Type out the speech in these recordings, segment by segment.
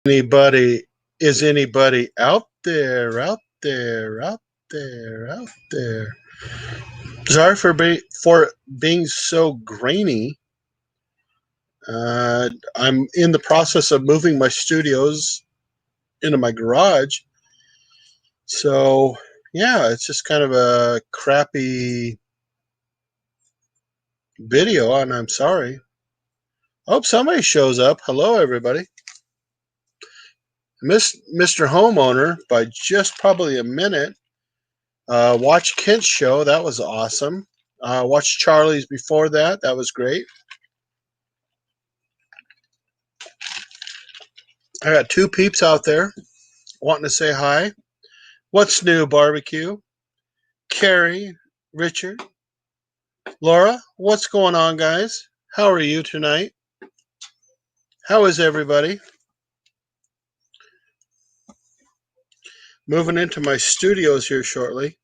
Anybody, is anybody out there, out there, out there, out there? Sorry for being so grainy. I'm in the process of moving my studios into my garage. So, yeah, it's just kind of a crappy video, and I'm sorry. Hope somebody shows up. Hello, everybody. Mr. Homeowner by just probably a minute. Watch Kent's show. That was awesome. Watched Charlie's before that. That was great. I got two peeps out there wanting to say hi. What's new, barbecue? Carrie, Richard, Laura, what's going on, guys? How are you tonight? How is everybody? Moving into my studios here shortly.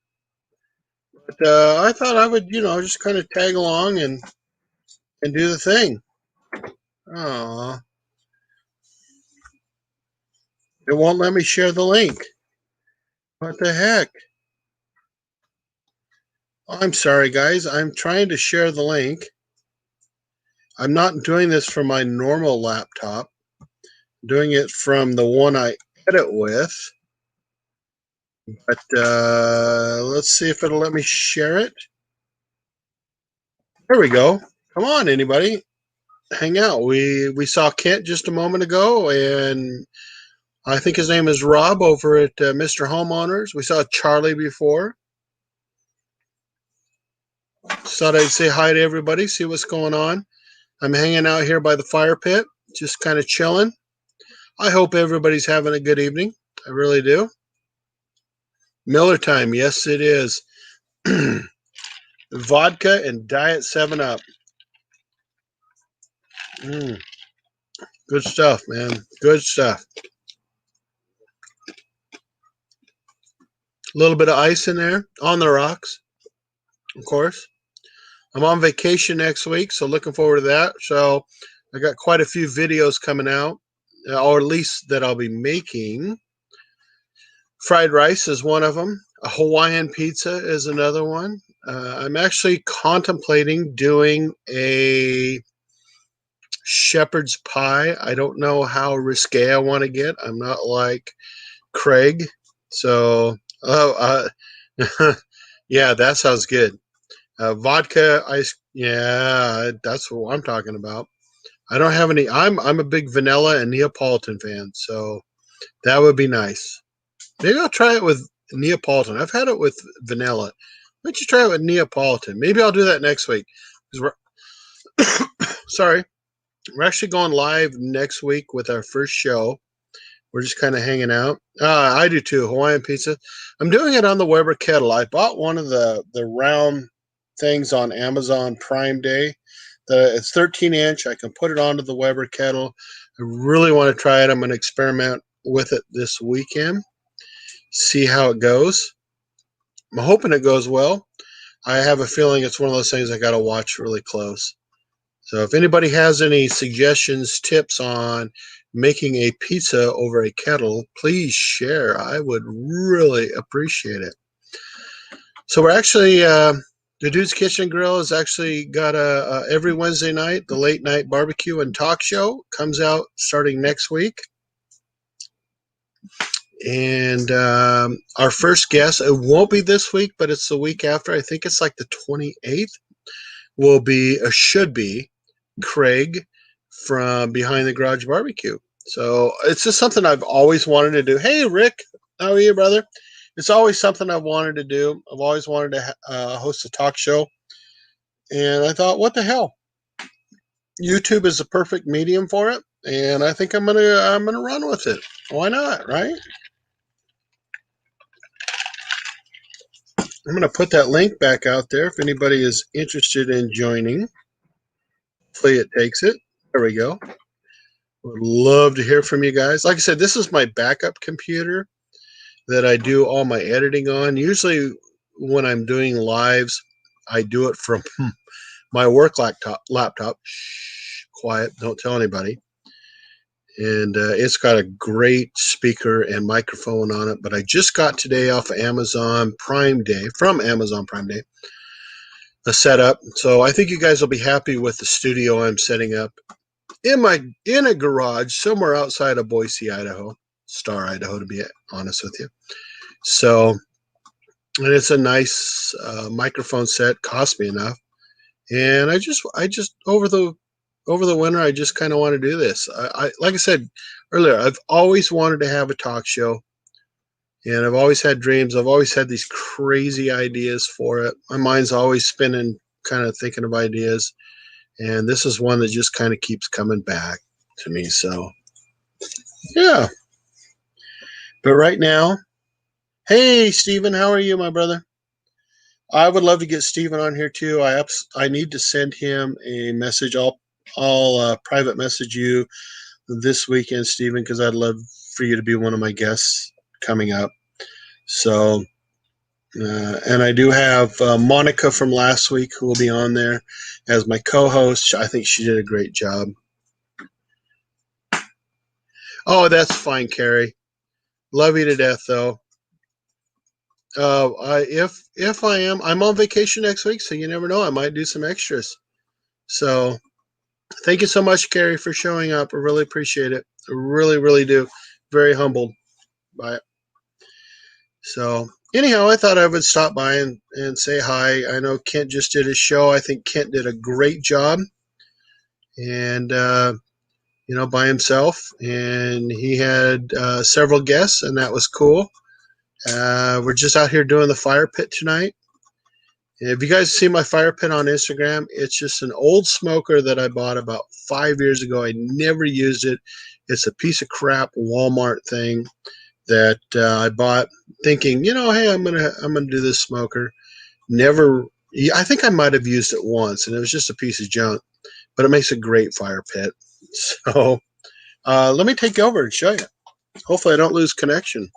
But I thought I would, just kind of tag along and do the thing. Aw. It won't let me share the link. What the heck? I'm sorry, guys. I'm trying to share the link. I'm not doing this from my normal laptop. I'm doing it from the one I edit with. But let's see if it'll let me share it. There we go. Come on, anybody. Hang out. We saw Kent just a moment ago, and I think his name is Rob over at Mr. Homeowners. We saw Charlie before. Just thought I'd say hi to everybody, see what's going on. I'm hanging out here by the fire pit, just kind of chilling. I hope everybody's having a good evening. I really do. Miller time. Yes, it is. Vodka and Diet 7-Up. Good stuff, man. Good stuff. A little bit of ice in there on the rocks, of course. I'm on vacation next week, so looking forward to that. So I got quite a few videos coming out, or at least that I'll be making. Fried rice is one of them. A Hawaiian pizza is another one. I'm actually contemplating doing a shepherd's pie. I don't know how risque I want to get. I'm not like Craig. So, yeah, that sounds good. Vodka ice. Yeah, that's what I'm talking about. I don't have any. I'm a big vanilla and Neapolitan fan, so that would be nice. Maybe I'll try it with Neapolitan. I've had it with vanilla. Why don't you try it with Neapolitan? Maybe I'll do that next week. 'Cause sorry, we're actually going live next week with our first show. We're just kind of hanging out. I do too. Hawaiian pizza. I'm doing it on the Weber kettle. I bought one of the round things on Amazon Prime Day. It's 13-inch. I can put it onto the Weber kettle. I really want to try it. I'm going to experiment with it this weekend. See how it goes. I'm hoping it goes well. I have a feeling it's one of those things I got to watch really close. So if anybody has any suggestions, tips on making a pizza over a kettle, please share. I would really appreciate it. So we're actually, the Dude's Kitchen Grill has actually got every Wednesday night, the late night barbecue and talk show comes out starting next week. And our first guest, it won't be this week, but it's the week after. I think it's like the 28th, should be Craig from Behind the Garage Barbecue. So it's just something I've always wanted to do. Hey, Rick, how are you, brother? It's always something I've wanted to do. I've always wanted to host a talk show. And I thought, what the hell? YouTube is the perfect medium for it. And I think I'm gonna run with it. Why not, right? I'm going to put that link back out there if anybody is interested in joining. Hopefully it takes it. There we go. Would love to hear from you guys. Like I said, this is my backup computer that I do all my editing on. Usually when I'm doing lives, I do it from my work laptop. Shh, quiet, don't tell anybody. and it's got a great speaker and microphone on it. But I just got today off of Amazon Prime Day, from Amazon Prime Day, a setup. So I think you guys will be happy with the studio I'm setting up in a garage somewhere outside of Boise, Idaho, Star, Idaho, to be honest with you. So, and it's a nice microphone set. Cost me enough, and I just over the winter, I just kind of want to do this. I like I said earlier, I've always wanted to have a talk show, and I've always had dreams. I've always had these crazy ideas for it. My mind's always spinning, kind of thinking of ideas, and this is one that just kind of keeps coming back to me. So, yeah. But right now, hey, Stephen, how are you, my brother? I would love to get Stephen on here too. I need to send him a message. I'll private message you this weekend, Stephen, because I'd love for you to be one of my guests coming up. So, and I do have Monica from last week who will be on there as my co-host. I think she did a great job. Oh, that's fine, Carrie. Love you to death, though. If I'm on vacation next week, so you never know. I might do some extras. So thank you so much, Carrie, for showing up. I really appreciate it. I really, really do. Very humbled by it. So anyhow, I thought I would stop by and say hi. I know Kent just did his show. I think Kent did a great job, and by himself. And he had several guests, and that was cool. We're just out here doing the fire pit tonight. If you guys see my fire pit on Instagram, it's just an old smoker that I bought about 5 years ago. I never used it. It's a piece of crap Walmart thing that I bought, thinking, hey, I'm gonna do this smoker. Never. I think I might have used it once, and it was just a piece of junk. But it makes a great fire pit. So let me take over and show you. Hopefully, I don't lose connection.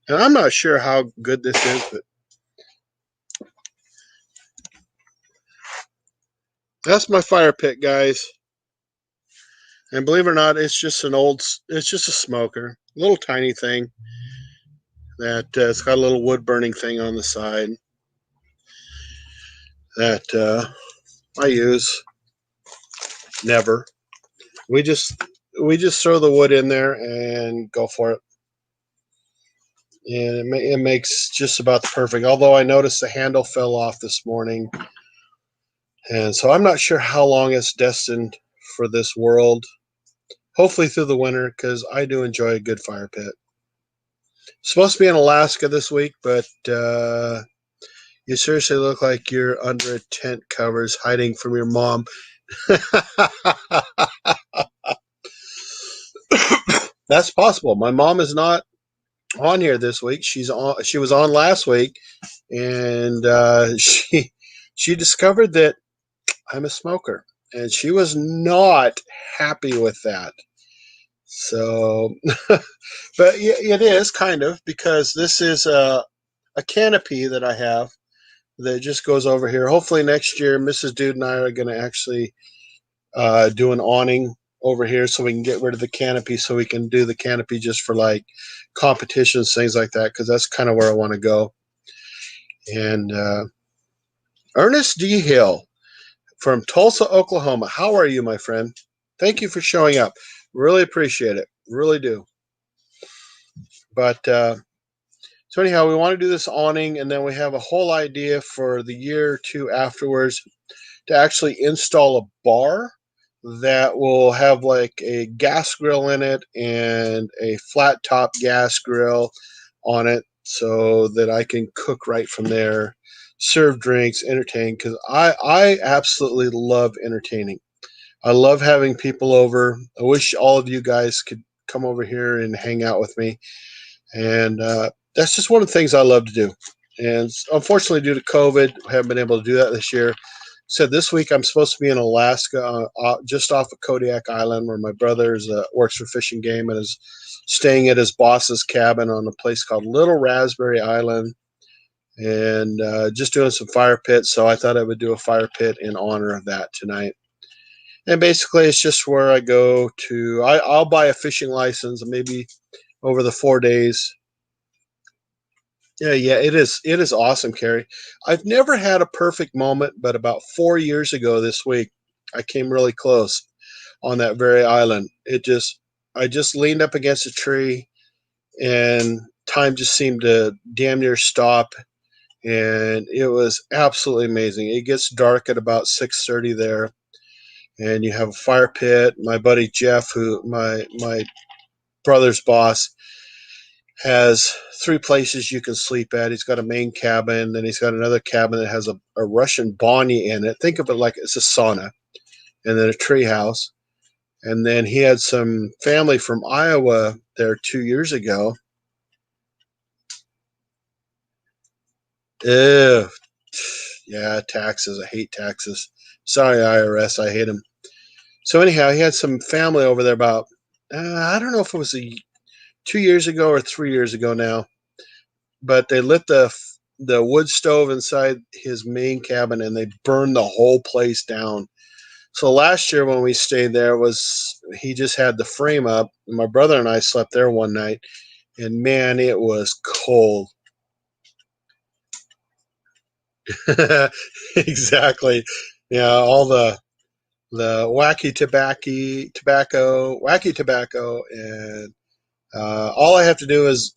And I'm not sure how good this is, but that's my fire pit, guys. And believe it or not, it's just a smoker, a little tiny thing that it's got a little wood burning thing on the side that I use. Never. We just throw the wood in there and go for it. And it makes just about the perfect. Although I noticed the handle fell off this morning, and so I'm not sure how long it's destined for this world. Hopefully through the winter, because I do enjoy a good fire pit. Supposed to be in Alaska this week, but you seriously look like you're under a tent covers hiding from your mom. That's possible. My mom is not on here this week. She was on last week, and she discovered that I'm a smoker, and she was not happy with that. So, but it is kind of, because this is a canopy that I have that just goes over here. Hopefully next year, Mrs. Dude and I are going to actually do an awning over here so we can get rid of the canopy, so we can do the canopy just for like competitions, things like that, because that's kind of where I want to go. And Ernest D. Hill from Tulsa, Oklahoma. How are you, my friend? Thank you for showing up. Really appreciate it. Really do. But so anyhow, we want to do this awning, and then we have a whole idea for the year or two afterwards to actually install a bar that will have like a gas grill in it and a flat top gas grill on it, so that I can cook right from there, serve drinks, entertain, because I absolutely love entertaining. I love having people over. I wish all of you guys could come over here and hang out with me. And that's just one of the things I love to do. And unfortunately, due to COVID, I haven't been able to do that this year. So this week I'm supposed to be in Alaska, just off of Kodiak Island, where my brother works for Fish and Game and is staying at his boss's cabin on a place called Little Raspberry Island, and just doing some fire pits. So I thought I would do a fire pit in honor of that tonight. And basically, it's just where I go to. I'll buy a fishing license, maybe over the 4 days. Yeah, yeah, it is. It is awesome, Carrie. I've never had a perfect moment, but about 4 years ago this week, I came really close on that very island. I just leaned up against a tree, and time just seemed to damn near stop, and it was absolutely amazing. It gets dark at about 6:30 there, and you have a fire pit. My buddy Jeff, who my brother's boss, has three places you can sleep at. He's got a main cabin, then he's got another cabin that has a Russian banya in it. Think of it like it's a sauna, and then a tree house. And then he had some family from Iowa there 2 years ago. Ew. Yeah, taxes. I hate taxes. Sorry, IRS. I hate them. So anyhow, he had some family over there about I don't know if it was 2 years ago or 3 years ago now, but they lit the wood stove inside his main cabin and they burned the whole place down. So last year when we stayed there was he just had the frame up. And my brother and I slept there one night, and man, it was cold. Exactly. Yeah, all the wacky tobacco, and all I have to do is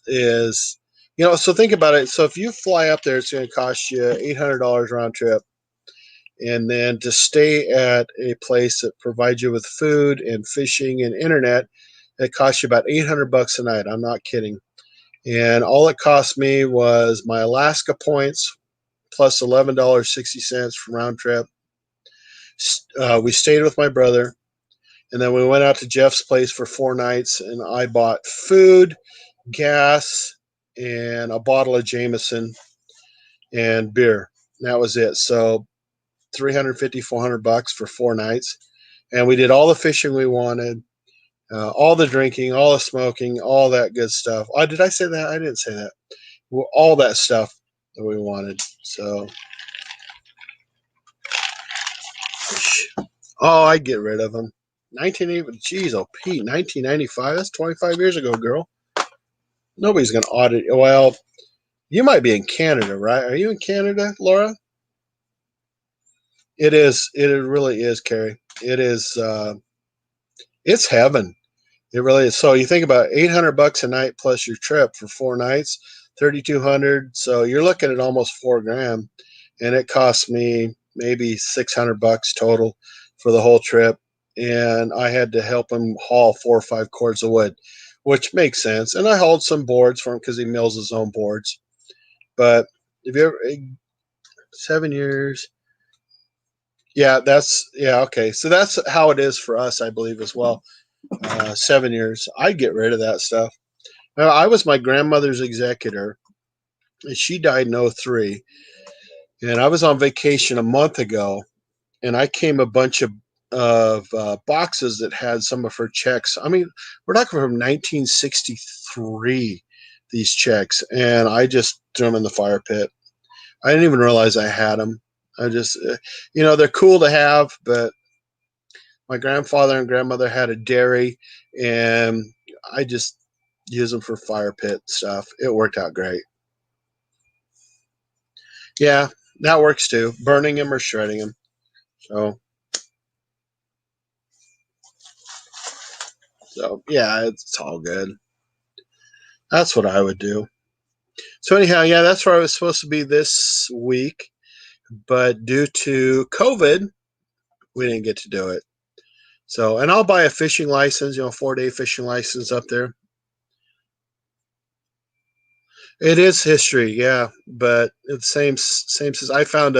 So think about it. So if you fly up there, it's going to cost you $800 round trip, and then to stay at a place that provides you with food and fishing and internet, it costs you about $800 a night. I'm not kidding. And all it cost me was my Alaska points plus $11.60 for round trip. We stayed with my brother, and then we went out to Jeff's place for 4 nights, and I bought food, gas, and a bottle of Jameson and beer. And that was it. So 350, $400 for 4 nights. And we did all the fishing we wanted, all the drinking, all the smoking, all that good stuff. Oh, did I say that? I didn't say that. Well, all that stuff that we wanted. So, oh, I'd get rid of them. 1980, geez, oh, Pete, 1995. That's 25 years ago, girl. Nobody's going to audit. Well, you might be in Canada, right? Are you in Canada, Laura? It is. It really is, Carrie. It is. It's heaven. It really is. So you think about $800 a night plus your trip for 4 nights, 3,200. So you're looking at almost 4 grand, and it cost me maybe $600 total for the whole trip. And I had to help him haul 4 or 5 cords of wood, which makes sense. And I hauled some boards for him because he mills his own boards. But if you ever 7 years, yeah, okay. So that's how it is for us, I believe, as well. 7 years, I'd get rid of that stuff. I was my grandmother's executor, and she died in '03. And I was on vacation a month ago, and I came a bunch of boxes that had some of her checks. I mean, we're talking from 1963, these checks, and I just threw them in the fire pit. I didn't even realize I had them. I just, they're cool to have, but my grandfather and grandmother had a dairy, and I just use them for fire pit stuff. It worked out great. Yeah, that works too. Burning them or shredding them. So, so yeah, it's all good. That's what I would do. So anyhow, yeah, that's where I was supposed to be this week, but due to COVID, we didn't get to do it. So, and I'll buy a fishing license, 4 day fishing license up there. It is history, yeah, but it's same as I found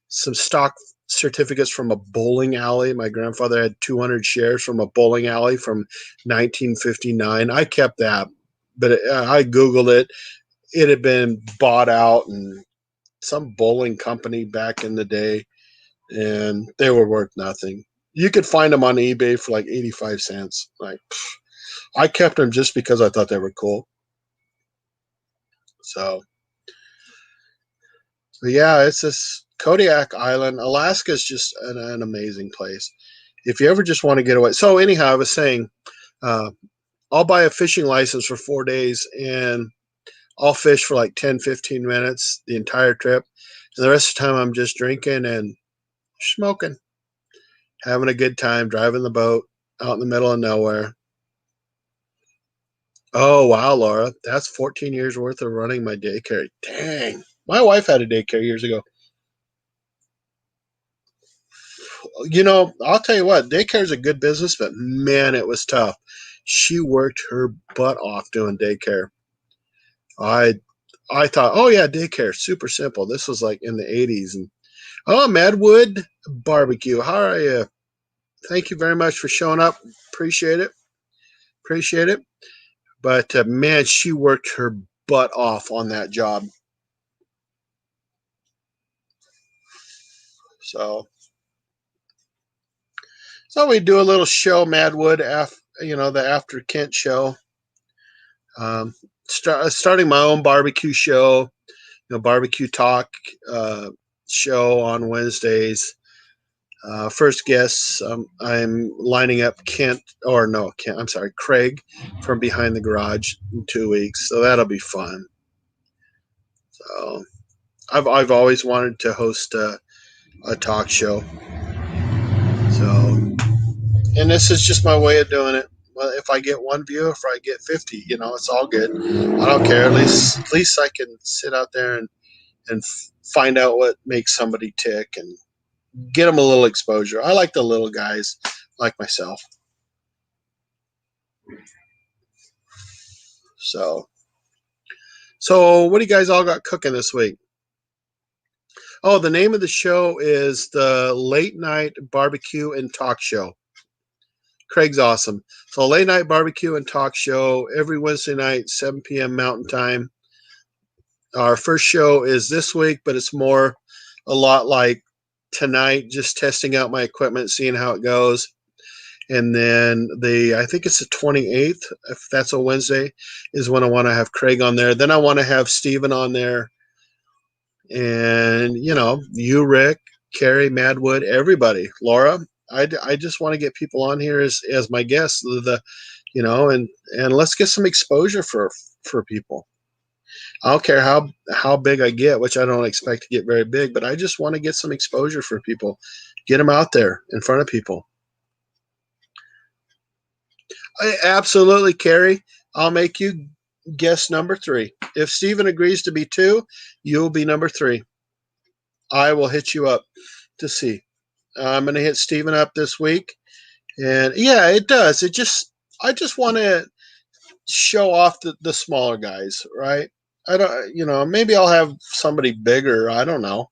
some stock certificates from a bowling alley. My grandfather had 200 shares from a bowling alley from 1959. I kept that, but I Googled it. It had been bought out and some bowling company back in the day, and they were worth nothing. You could find them on eBay for like 85 cents. Like, I kept them just because I thought they were cool. So, yeah, it's this Kodiak Island. Alaska is just an amazing place. if you ever just want to get away. So anyhow, I was saying, uh, I'll buy a fishing license for 4 days and I'll fish for like 10, 15 minutes the entire trip. And the rest of the time, I'm just drinking and smoking, having a good time, driving the boat out in the middle of nowhere. Oh, wow, Laura. That's 14 years worth of running my daycare. Dang. My wife had a daycare years ago. I'll tell you what, daycare is a good business, but man, it was tough. She worked her butt off doing daycare. I I thought, oh yeah, daycare, super simple. This was like in the 80s. And oh, Madwood Barbecue, how are you? Thank you very much for showing up. Appreciate it. Appreciate it. But man, she worked her butt off on that job. So so we do a little show, Madwood, the After Kent show. Um, starting my own barbecue show, barbecue talk show on Wednesdays. First guests, I'm lining up Kent. I'm sorry, Craig from Behind the Garage in 2 weeks, so that'll be fun. So I've always wanted to host a talk show. So, and this is just my way of doing it. Well, if I get one view, if I get 50, it's all good. I don't care. At least I can sit out there and find out what makes somebody tick and get them a little exposure. I like the little guys like myself. So, so what do you guys all got cooking this week? Oh, the name of the show is the Late Night Barbecue and Talk Show. Craig's awesome. So, late night barbecue and talk show every Wednesday night, 7 p.m. Mountain Time. Our first show is this week, but it's more a lot like tonight, just testing out my equipment, seeing how it goes. And then I think it's the 28th, if that's a Wednesday, is when I want to have Craig on there. Then I want to have Steven on there. And, you, Rick, Carrie, Madwood, everybody, Laura. I just want to get people on here as my guests, and let's get some exposure for people. I don't care how big I get, which I don't expect to get very big, but I just want to get some exposure for people, get them out there in front of people. Absolutely, Carrie. I'll make you guest number 3. If Steven agrees to be 2, you'll be number 3. I will hit you up to see. I'm going to hit Steven up this week. And yeah, it does. I just want to show off the smaller guys, right? I don't, maybe I'll have somebody bigger. I don't know.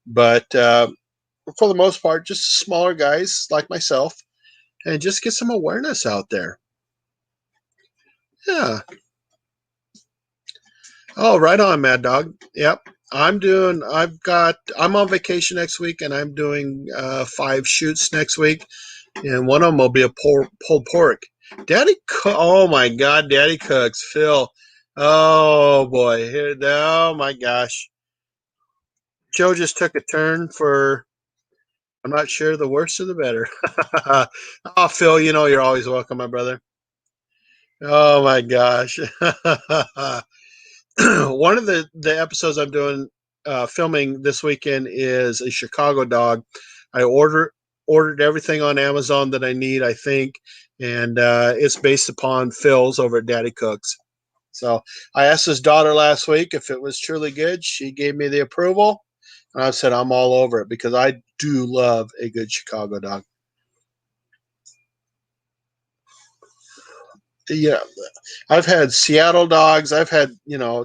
But for the most part, just smaller guys like myself and just get some awareness out there. Yeah. Oh, right on, Mad Dog. Yep. I'm on vacation next week and I'm doing 5 shoots next week. And one of them will be a pulled pork. Oh my God, Daddy cooks. Phil. Oh boy. Oh my gosh. Joe just took a turn for, I'm not sure, the worse or the better. Oh, Phil, you're always welcome, my brother. Oh my gosh. One of the episodes I'm doing filming this weekend is a Chicago dog. I ordered everything on Amazon that I need, I think, and it's based upon Phil's over at Daddy Cooks. So I asked his daughter last week if it was truly good. She gave me the approval, and I said I'm all over it because I do love a good Chicago dog. Yeah, I've had Seattle dogs. I've had,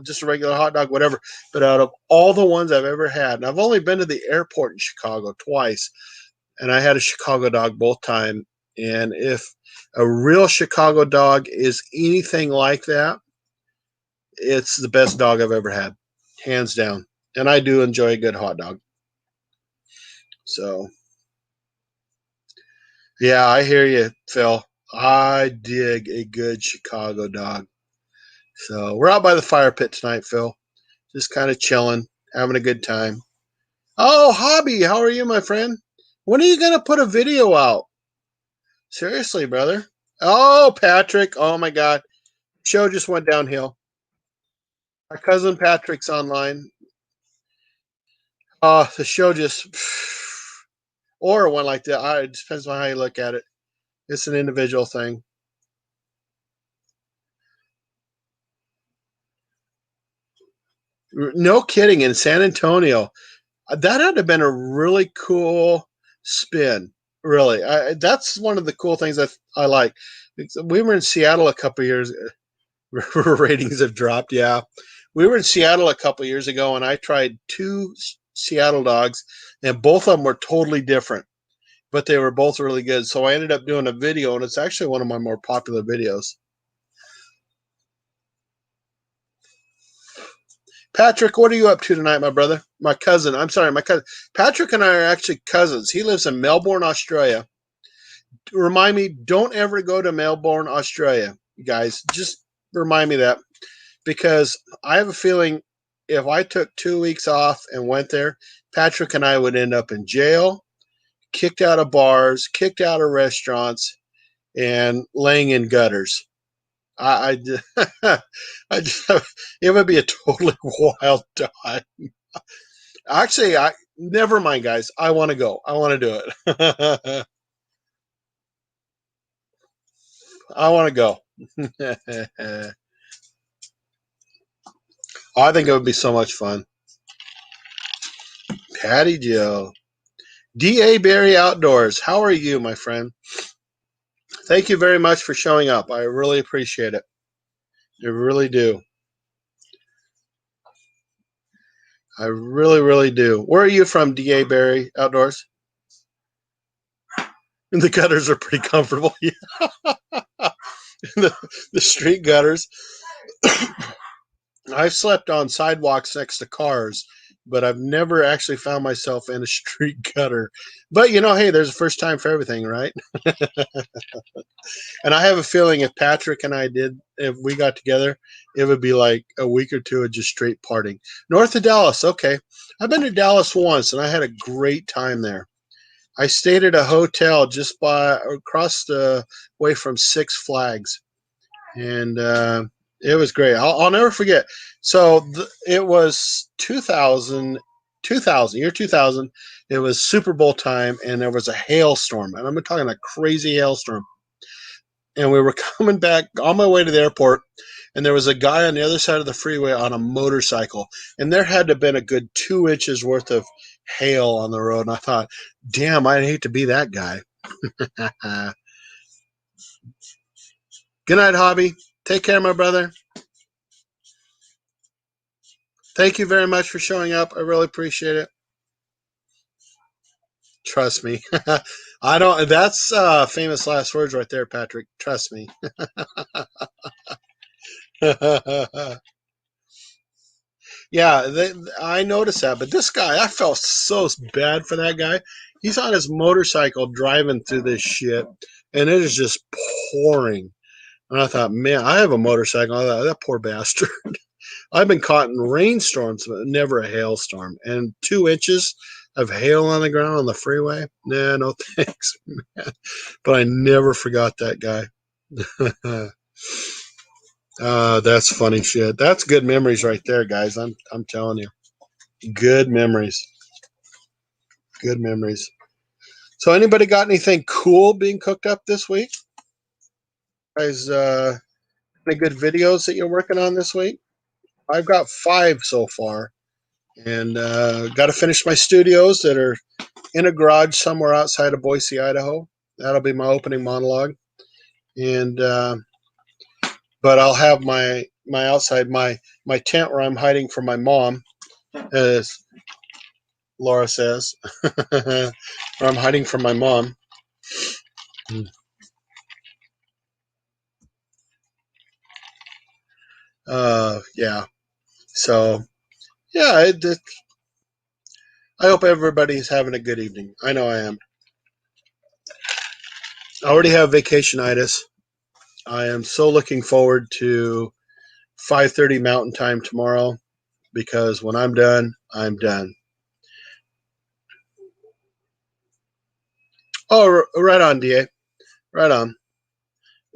just a regular hot dog, whatever. But out of all the ones I've ever had, and I've only been to the airport in Chicago twice, and I had a Chicago dog both time. And if a real Chicago dog is anything like that, it's the best dog I've ever had, hands down. And I do enjoy a good hot dog. So, yeah, I hear you, Phil. I dig a good Chicago dog. So we're out by the fire pit tonight, Phil. Just kind of chilling, having a good time. Oh, Hobby, how are you, my friend? When are you going to put a video out? Seriously, brother. Oh, Patrick. Oh my God. Show just went downhill. My cousin Patrick's online. The show just or one like that. It depends on how you look at it. It's an individual thing. No kidding. In San Antonio, that had to have been a really cool spin. Really, that's one of the cool things that I like. We were in Seattle a couple years. Ratings have dropped. Yeah, we were in Seattle a couple years ago, and I tried two Seattle dogs, and both of them were totally different, but they were both really good. So I ended up doing a video, and it's actually one of my more popular videos. Patrick, what are you up to tonight, my brother? My cousin. I'm sorry, my cousin. Patrick and I are actually cousins. He lives in Melbourne, Australia. Remind me, don't ever go to Melbourne, Australia, guys. Just remind me that because I have a feeling if I took 2 weeks off and went there, Patrick and I would end up in jail, kicked out of bars, kicked out of restaurants, and laying in gutters. I, I just, it would be a totally wild time. Actually, I never mind, guys. I want to go. I want to do it. I want to go. I think it would be so much fun. Patty Joe. D.A. Barry Outdoors. How are you, my friend? Thank you very much for showing up. I really appreciate it. I really do. I really, really do. Where are you from, D.A. Barry Outdoors? The gutters are pretty comfortable. the street gutters. I've slept on sidewalks next to cars, but I've never actually found myself in a street gutter. But hey, there's a first time for everything, right? And I have a feeling if we got together, it would be like a week or two of just straight partying. North of Dallas, okay. I've been to Dallas once, and I had a great time there. I stayed at a hotel just across the way from Six Flags, and it was great. I'll never forget. So it was 2000, year 2000. It was Super Bowl time, and there was a hailstorm, and I'm talking a crazy hailstorm. And we were coming back on my way to the airport, and there was a guy on the other side of the freeway on a motorcycle, and there had to have been a good 2 inches worth of hail on the road. And I thought, damn, I'd hate to be that guy. Good night, Hobby. Take care, my brother. Thank you very much for showing up. I really appreciate it. Trust me. I don't. That's famous last words right there, Patrick. Trust me. Yeah, I noticed that. But this guy, I felt so bad for that guy. He's on his motorcycle driving through this shit, and it is just pouring. And I thought, man, I have a motorcycle. I thought, that poor bastard. I've been caught in rainstorms, but never a hailstorm. And 2 inches of hail on the ground on the freeway? Nah, no thanks, man. But I never forgot that guy. That's funny shit. That's good memories right there, guys. I'm telling you. Good memories. Good memories. So anybody got anything cool being cooked up this week? Guys, any good videos that you're working on this week? I've got 5 so far, and got to finish my studios that are in a garage somewhere outside of Boise, Idaho. That'll be my opening monologue, and but I'll have my outside my tent where I'm hiding from my mom, as Laura says, where I'm hiding from my mom. Yeah. So yeah, I hope everybody's having a good evening. I know I am. I already have vacationitis. I am so looking forward to 5:30 Mountain Time tomorrow because when I'm done, I'm done. Oh, right on, Da. Right on.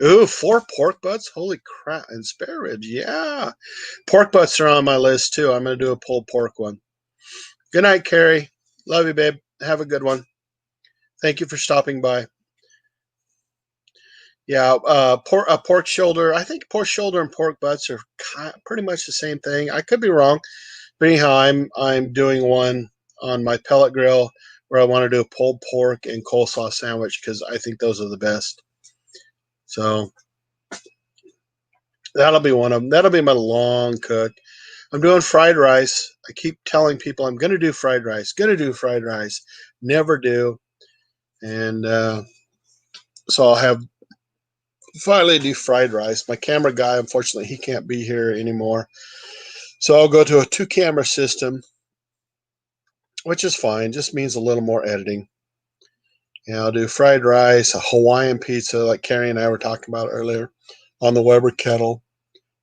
Ooh, 4 pork butts? Holy crap. And spare ribs. Yeah. Pork butts are on my list too. I'm going to do a pulled pork one. Good night, Carrie. Love you, babe. Have a good one. Thank you for stopping by. Yeah, pork shoulder. I think pork shoulder and pork butts are pretty much the same thing. I could be wrong, but anyhow, I'm doing one on my pellet grill where I want to do a pulled pork and coleslaw sandwich because I think those are the best. So that'll be one of them. That'll be my long cook. I'm doing fried rice. I keep telling people I'm going to do fried rice. Going to do fried rice. Never do, and so I'll have finally do fried rice. My camera guy, unfortunately, he can't be here anymore. So I'll go to a 2 camera system, which is fine. Just means a little more editing. And I'll do fried rice, a Hawaiian pizza, like Carrie and I were talking about earlier, on the Weber kettle.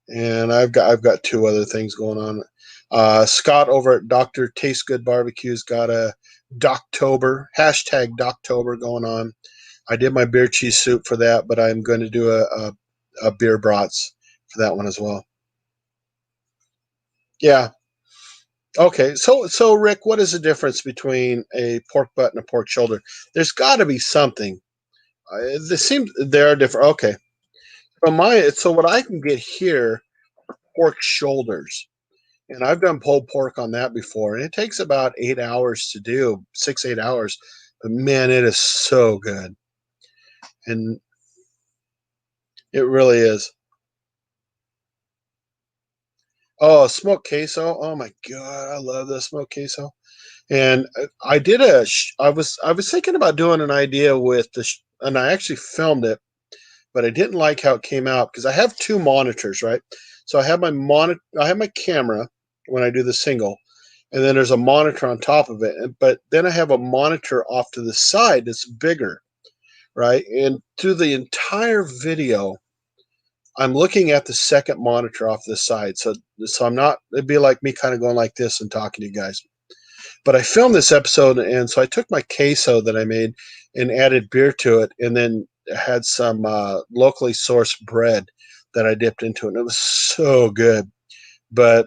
And I've got 2 other things going on. Scott over at Doctor Taste Good Barbecue's got a Doctober #Doctober going on. I did my beer cheese soup for that, but I'm going to do a beer brats for that one as well. Yeah. Okay. So Rick, what is the difference between a pork butt and a pork shoulder? There's got to be something. They seem they are different. Okay. So what I can get here, pork shoulders, and I've done pulled pork on that before, and it takes about 8 hours to do, 6 8 hours. But man, it is so good, and it really is. Oh, smoked queso. Oh my god, I love the smoked queso. And I did I was thinking about doing an idea with and I actually filmed it, but I didn't like how it came out because I have 2 monitors, right? So I have my camera when I do the single, and then there's a monitor on top of it. But then I have a monitor off to the side that's bigger, right? And through the entire video, I'm looking at the second monitor off the side. So I'm not. It'd be like me kind of going like this and talking to you guys. But I filmed this episode, and so I took my queso that I made and added beer to it, and then had some locally sourced bread that I dipped into it. And it was so good. But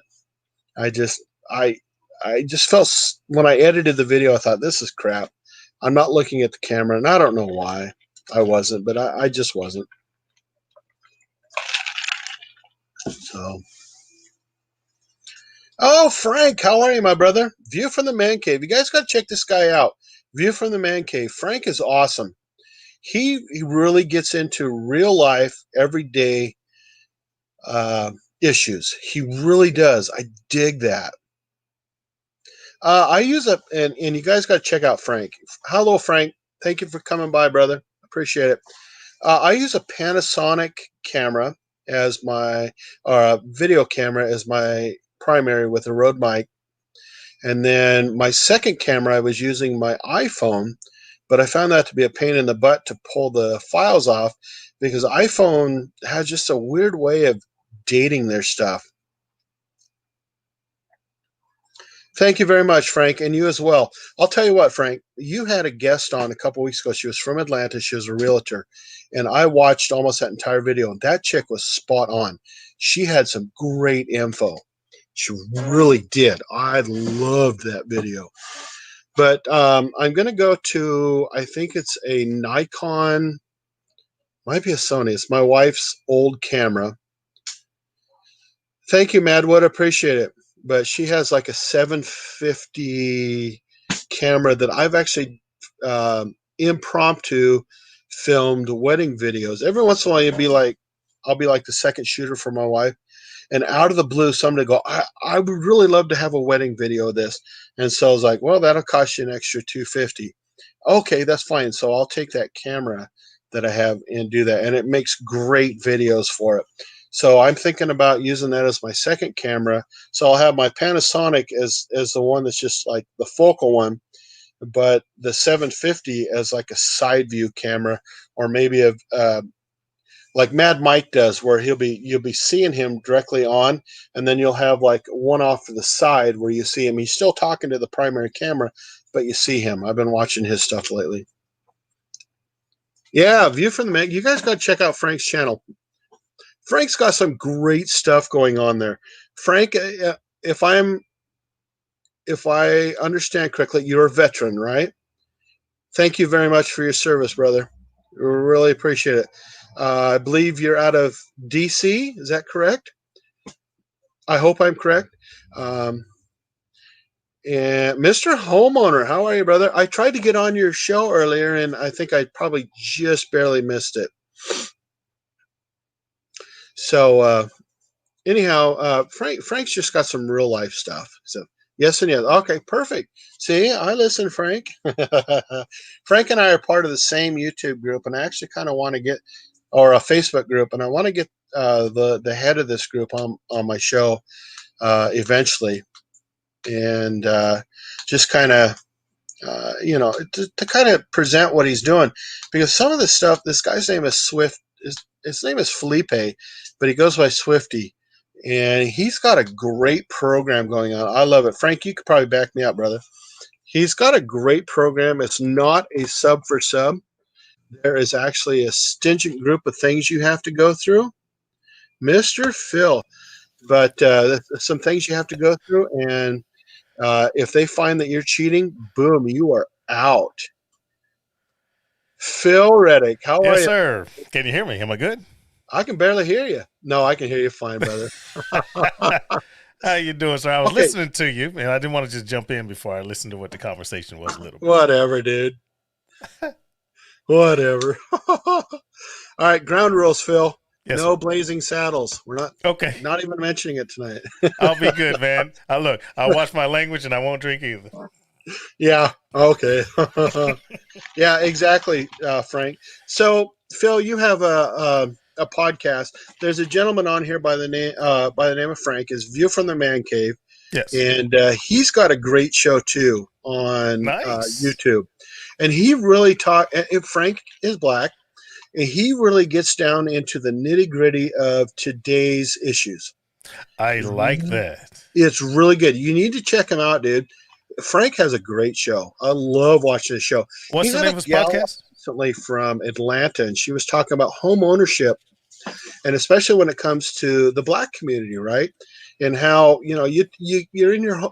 I just, I, I just felt when I edited the video, I thought this is crap. I'm not looking at the camera, and I don't know why I wasn't, but I just wasn't. So, oh, Frank, how are you, my brother? View from the Man Cave. You guys got to check this guy out. View from the Man Cave. Frank is awesome. He really gets into real life, everyday uh, issues. He really does. I dig that. I use and you guys got to check out Frank. Hello, Frank. Thank you for coming by, brother. Appreciate it. I use a Panasonic camera as my video camera as my primary with a Rode mic. And then my second camera, I was using my iPhone, but I found that to be a pain in the butt to pull the files off because iPhone has just a weird way of dating their stuff. Thank you very much, Frank, and you as well. I'll tell you what, Frank, you had a guest on a couple weeks ago. She was from Atlanta. She was a realtor, and I watched almost that entire video. And that chick was spot on. She had some great info. She really did. I loved that video. But I'm going to go to, I think it's a Nikon, might be a Sony. It's my wife's old camera. Thank you, Madwood. Appreciate it. But she has like a 750 camera that I've actually impromptu filmed wedding videos. Every once in a while, I'll be like the second shooter for my wife. And out of the blue, somebody go, I would really love to have a wedding video of this. And so I was like, well, that'll cost you an extra 250. Okay, that's fine. So I'll take that camera that I have and do that. And it makes great videos for it. So I'm thinking about using that as my second camera. So I'll have my Panasonic as the one that's just like the focal one, but the 750 as like a side view camera, or maybe like Mad Mike does, where you'll be seeing him directly on, and then you'll have like one off to the side where you see him. He's still talking to the primary camera, but you see him. I've been watching his stuff lately. Yeah, View from the Man. You guys got to check out Frank's channel. Frank's got some great stuff going on there. Frank, if I understand correctly, you're a veteran, right? Thank you very much for your service, brother. We really appreciate it. I believe you're out of DC. Is that correct? I hope I'm correct. Um, and Mr. Homeowner, how are you, brother? I tried to get on your show earlier, and I think I probably just barely missed it. So, anyhow, Frank's just got some real life stuff. So yes and yes. Okay, perfect. See, I listen, Frank. Frank and I are part of the same YouTube group, and I actually kind of want to get, or a Facebook group, and I want to get the head of this group on my show eventually, and just kind of. To kind of present what he's doing, because some of the stuff. This guy's name is Swift. His name is Felipe, but he goes by Swifty, and he's got a great program going on. I love it. Frank, you could probably back me up, brother. He's got a great program. It's not a sub for sub. There is actually a stringent group of things you have to go through, Mr. Phil. But some things you have to go through, and if they find that you're cheating, boom, you are out. Phil Reddick, how are Yes, you? sir. Can you hear me? Am I good? I can barely hear you. No, I can hear you fine, brother. How you doing, sir? I was Okay, listening to you, and I didn't want to just jump in before I listened to what the conversation was a little bit. whatever, dude. Whatever. All right, ground rules, Phil. Yes, No sir. blazing saddles. We're Okay. not even mentioning it tonight. I'll be good, man. I'll watch my language and I won't drink either. Yeah. Okay. Yeah. Exactly, Frank. So, Phil, you have a podcast. There's a gentleman on here by the name of Frank. Is View from the Man Cave, Yes. and he's got a great show too on Nice. YouTube. And he really Frank is black, and he really gets down into the nitty gritty of today's issues. I like that. It's really good. You need to check him out, dude. Frank has a great show. I love watching his show. He What's the had name a of his gal podcast? recently from Atlanta, and she was talking about home ownership, and especially when it comes to the black community, right? And how you're in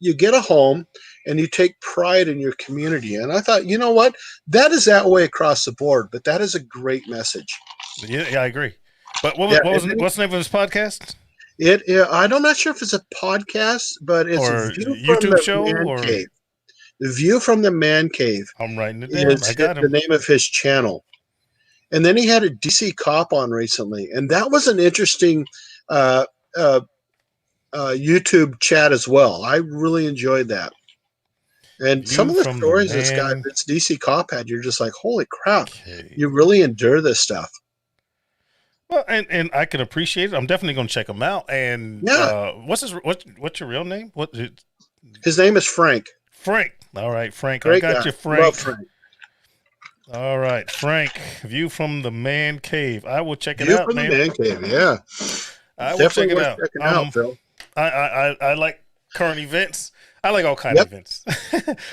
you get a home, and you take pride in your community. And I thought, you know what, that is that way across the board, but that is a great message. Yeah, I agree. But Yeah, what's the name of his podcast I'm not sure if it's a podcast, but it's or View from YouTube the show? Man Or Cave. The View from the Man Cave I'm writing it down. is I got the him. name of his channel. And then he had a DC cop on recently, and that was an interesting uh, uh, YouTube chat as well. I really enjoyed that. And some View of the from the stories Man this DC cop had, you're just like, holy crap, Cave. you really endure this stuff. Well, and I can appreciate it. I'm definitely going to check him out. And Yeah, what's your real name? his name is Frank. Frank. All right, Frank. I Great got guy. you, Love Frank. Frank. All right, Frank. View from the Man Cave. I will check it View out, from the man. Man Cave. Yeah, I will check definitely it worth out. checking out, Phil. I like current events. I like all kind of Yep. events.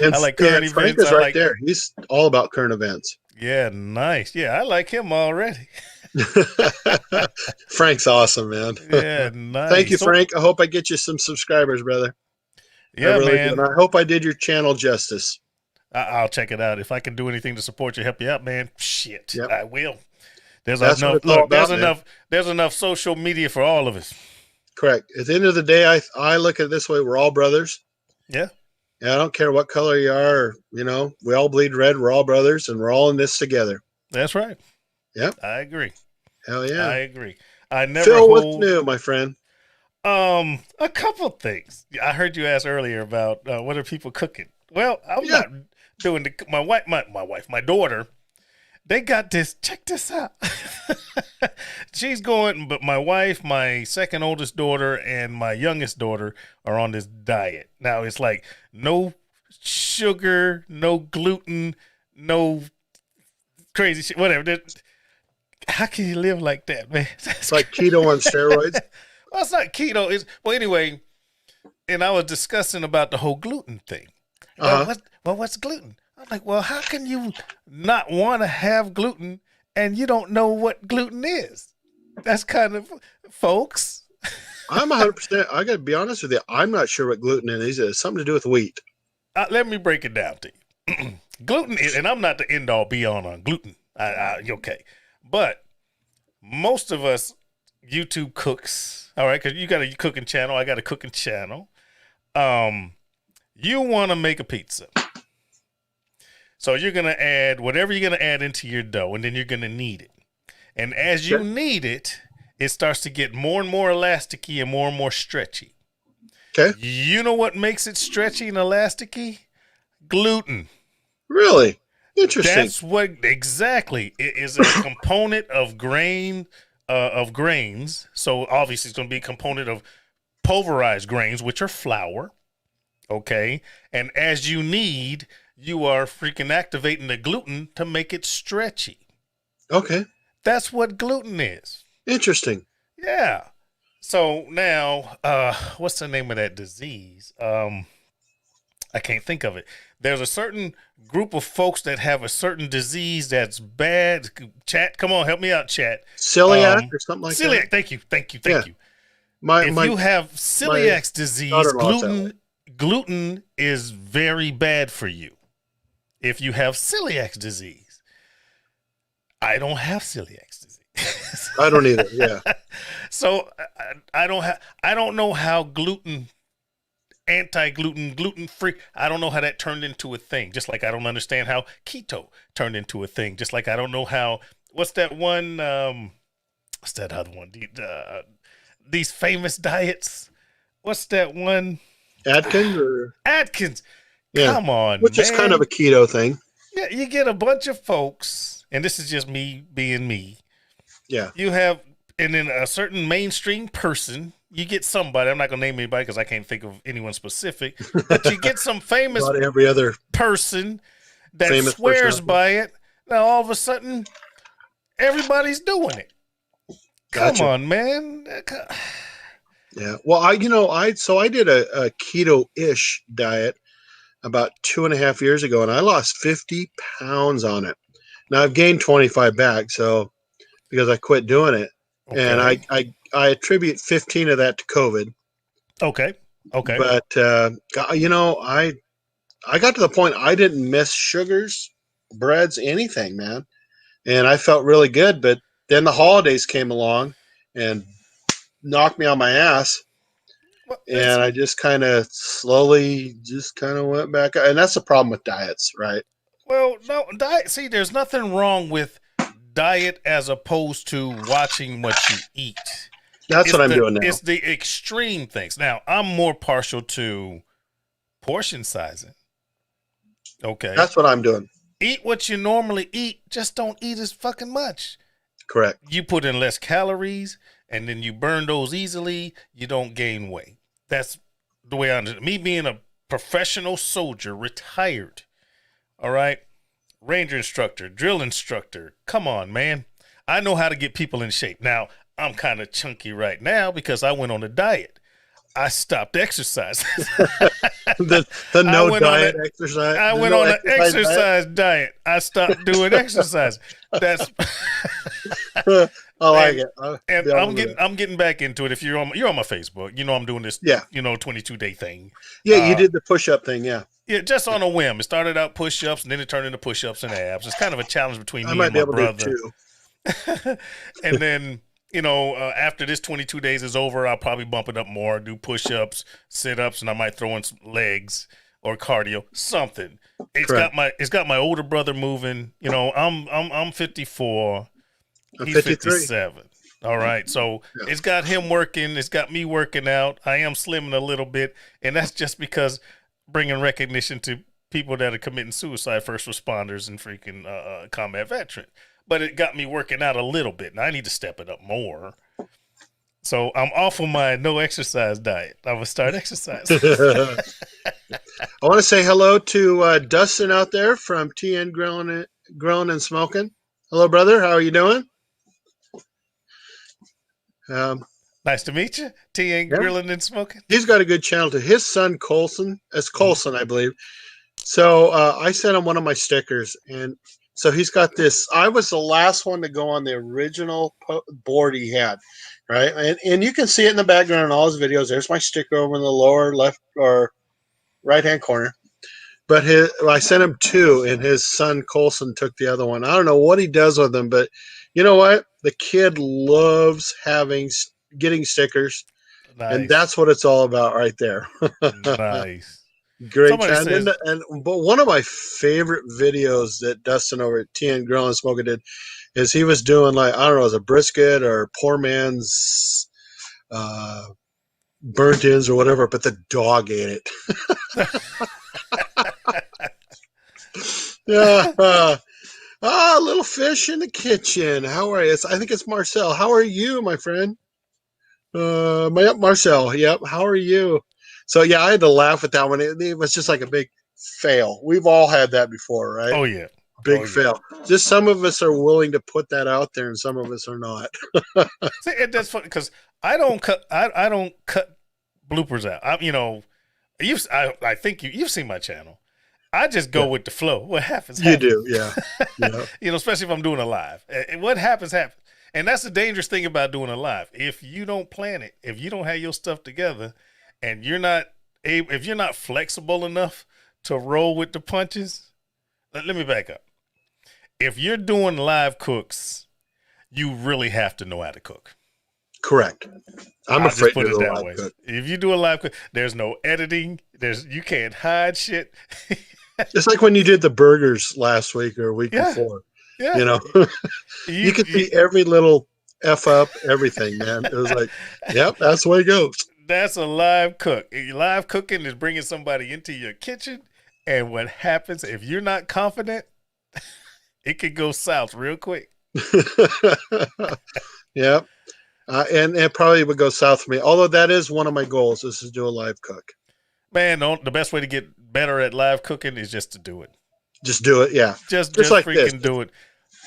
And, I like current and Frank events. is I right like there. He's all about current events. Yeah, nice. Yeah, I like him already. Frank's awesome, man. Yeah, Thank nice. you, So Frank. I hope I get you some subscribers, brother. I yeah, really do. And man. I hope I did your channel justice. I'll check it out. If I can do anything to support you, help you out, man. Shit, Yep. I will. There's That's what enough. it's all Look, about, man. There's enough social media for all of us. Correct. At the end of the day, I look at it this way: we're all brothers. Yeah, And I don't care what color you are. We all bleed red. We're all brothers, and we're all in this together. that's right. Yep. I agree. Hell I yeah. agree. I never Phil, what's hold new, my friend? a couple things. I heard you ask earlier about what are people cooking. Well, I'm Yeah. not doing my daughter. They got this. Check this out. She's going, but my wife, my second oldest daughter, and my youngest daughter are on this diet. Now it's like no sugar, no gluten, no crazy shit, whatever. How can you live like that, man? It's like keto on steroids. Well, it's not keto. Anyway. And I was discussing about the whole gluten thing. Uh huh. What's gluten? I'm like, well, how can you not want to have gluten and you don't know what gluten is? That's kind of, folks. I'm 100%. I got to be honest with you. I'm not sure what gluten is. It's something to do with wheat. Let me break it down to you. Gluten is, and I'm not the end all be all on gluten. Okay, but most of us YouTube cooks, all right, because you got a cooking channel, I got a cooking channel. You want to make a pizza, so you're gonna add whatever you're gonna add into your dough, and then you're gonna knead it. And as you knead it, it starts to get more and more elasticy and more stretchy. Okay. You know what makes it stretchy and elasticy? Gluten. Really? Interesting. That's what exactly. It is a component of grains. So obviously it's going to be a component of pulverized grains, which are flour. Okay. And as you knead, you are freaking activating the gluten to make it stretchy. Okay. That's what gluten is. Interesting. Yeah. So now, what's the name of that disease? I can't think of it. There's a certain group of folks that have a certain disease that's bad. Chat, come on, help me out, chat. Celiac or something like Celiac. that? Thank you. Yeah. If you have celiac disease, daughter-in-law's that way. gluten is very bad for you. If you have celiac disease, I don't have celiac disease. I don't either. Yeah. So I don't know how gluten, anti-gluten, gluten-free, I don't know how that turned into a thing. Just like I don't understand how keto turned into a thing. Just like I don't know how, what's that one, what's that other one? These famous diets. What's that one? Atkins or Atkins. yeah. Come on, Which is kind of a keto thing. Yeah, you get a bunch of folks, and this is just me being me. Yeah. You have, and then a certain mainstream person, you get somebody, I'm not going to name anybody because I can't think of anyone specific, but you get some famous About every other person that famous swears person. by it. Now, all of a sudden, everybody's doing it. Gotcha. Come on, man. Yeah. Well, I did a keto-ish diet about 2.5 years ago, and I lost 50 pounds on it. Now I've gained 25 back, so because I quit doing it, and Okay. I attribute 15 of that to COVID. Okay. But I got to the point I didn't miss sugars, breads, anything, man, and I felt really good. But then the holidays came along and knocked me on my ass, Well, and I just kind of slowly just kind of went back. And that's the problem with diets, right? no, diet. See, there's nothing wrong with diet as opposed to watching what you eat. That's what I'm doing now. It's the extreme things. Now, I'm more partial to portion sizing. Okay. That's what I'm doing. Eat what you normally eat, just don't eat as fucking much. Correct. You put in less calories and then you burn those easily, you don't gain weight. That's the way I understand. Me being a professional soldier, retired, all right, ranger instructor, drill instructor. Come on, man. I know how to get people in shape. Now, I'm kind of chunky right now because I went on a diet. I stopped exercising. the no diet exercise. I went on an exercise diet. I stopped doing exercise. That's I like it. And I'm getting back into it. If you're on my Facebook, you know I'm doing this 22-day thing. Yeah, you did the push-up thing, yeah. Yeah, just on a whim. It started out push-ups and then it turned into push-ups and abs. It's kind of a challenge between me and my brother. And then after this 22 days is over, I'll probably bump it up more, do push-ups, sit-ups, and I might throw in some legs or cardio, something. It's got my older brother moving. I'm 54. He's 57. All right. So It's got him working. It's got me working out. I am slimming a little bit. And that's just because bringing recognition to people that are committing suicide, first responders and freaking combat veterans. But it got me working out a little bit. And I need to step it up more. So I'm off of my no exercise diet. I'm going to start exercising. I want to say hello to Dustin out there from TN Grilling and Smoking. Hello, brother. How are you doing? Nice to meet you. TN Grilling and Smoking. He's got a good channel too. His son, Colson, I believe. So I sent him one of my stickers, and so he's got this. I was the last one to go on the original board he had, right? And you can see it in the background in all his videos. There's my sticker over in the lower left or right hand corner. But I sent him two, and his son Colson took the other one. I don't know what he does with them, but you know what? The kid loves getting stickers, and Nice. that's what it's all about right there. Nice. Great Somebody chat. says, And but one of my favorite videos that Dustin over at TN Grill and Smoking did is he was doing like I don't know, it was a brisket or poor man's uh, burnt ends or whatever, but the dog ate it. Yeah. Little fish in the kitchen. How are you? I think it's Marcel. How are you, my friend? Marcel. Yep. How are you? So yeah, I had to laugh at that one. It was just like a big fail. We've all had that before, right? oh, yeah. Oh, Big yeah. fail. Just some of us are willing to put that out there, and some of us are not. See, that's funny because I don't cut bloopers out. I think you've seen my channel. I just go Yeah, with the flow. What happens, you happens. do. Yeah. Yeah. Especially if I'm doing a live. And what happens, happens. And that's the dangerous thing about doing a live. If you don't plan it, if you don't have your stuff together, and if you're not flexible enough to roll with the punches, let me back up. If you're doing live cooks, you really have to know how to cook. Correct. I'm I'll just afraid put to it go that live way. cook. If you do a live cook, there's no editing. You can't hide shit. Just like when you did the burgers last week or a week Yeah, before. yeah. You know, you You, could you see every little f up, everything, man. It was like, yep, that's the way it goes. that's a live cook. Live cooking is bringing somebody into your kitchen, and what happens if you're not confident, it could go south real quick. Yep. And it probably would go south for me. Although that is one of my goals is to do a live cook. Man, the best way to get better at live cooking is just to do it. Just do it. Yeah. Just Just like this. freaking do it,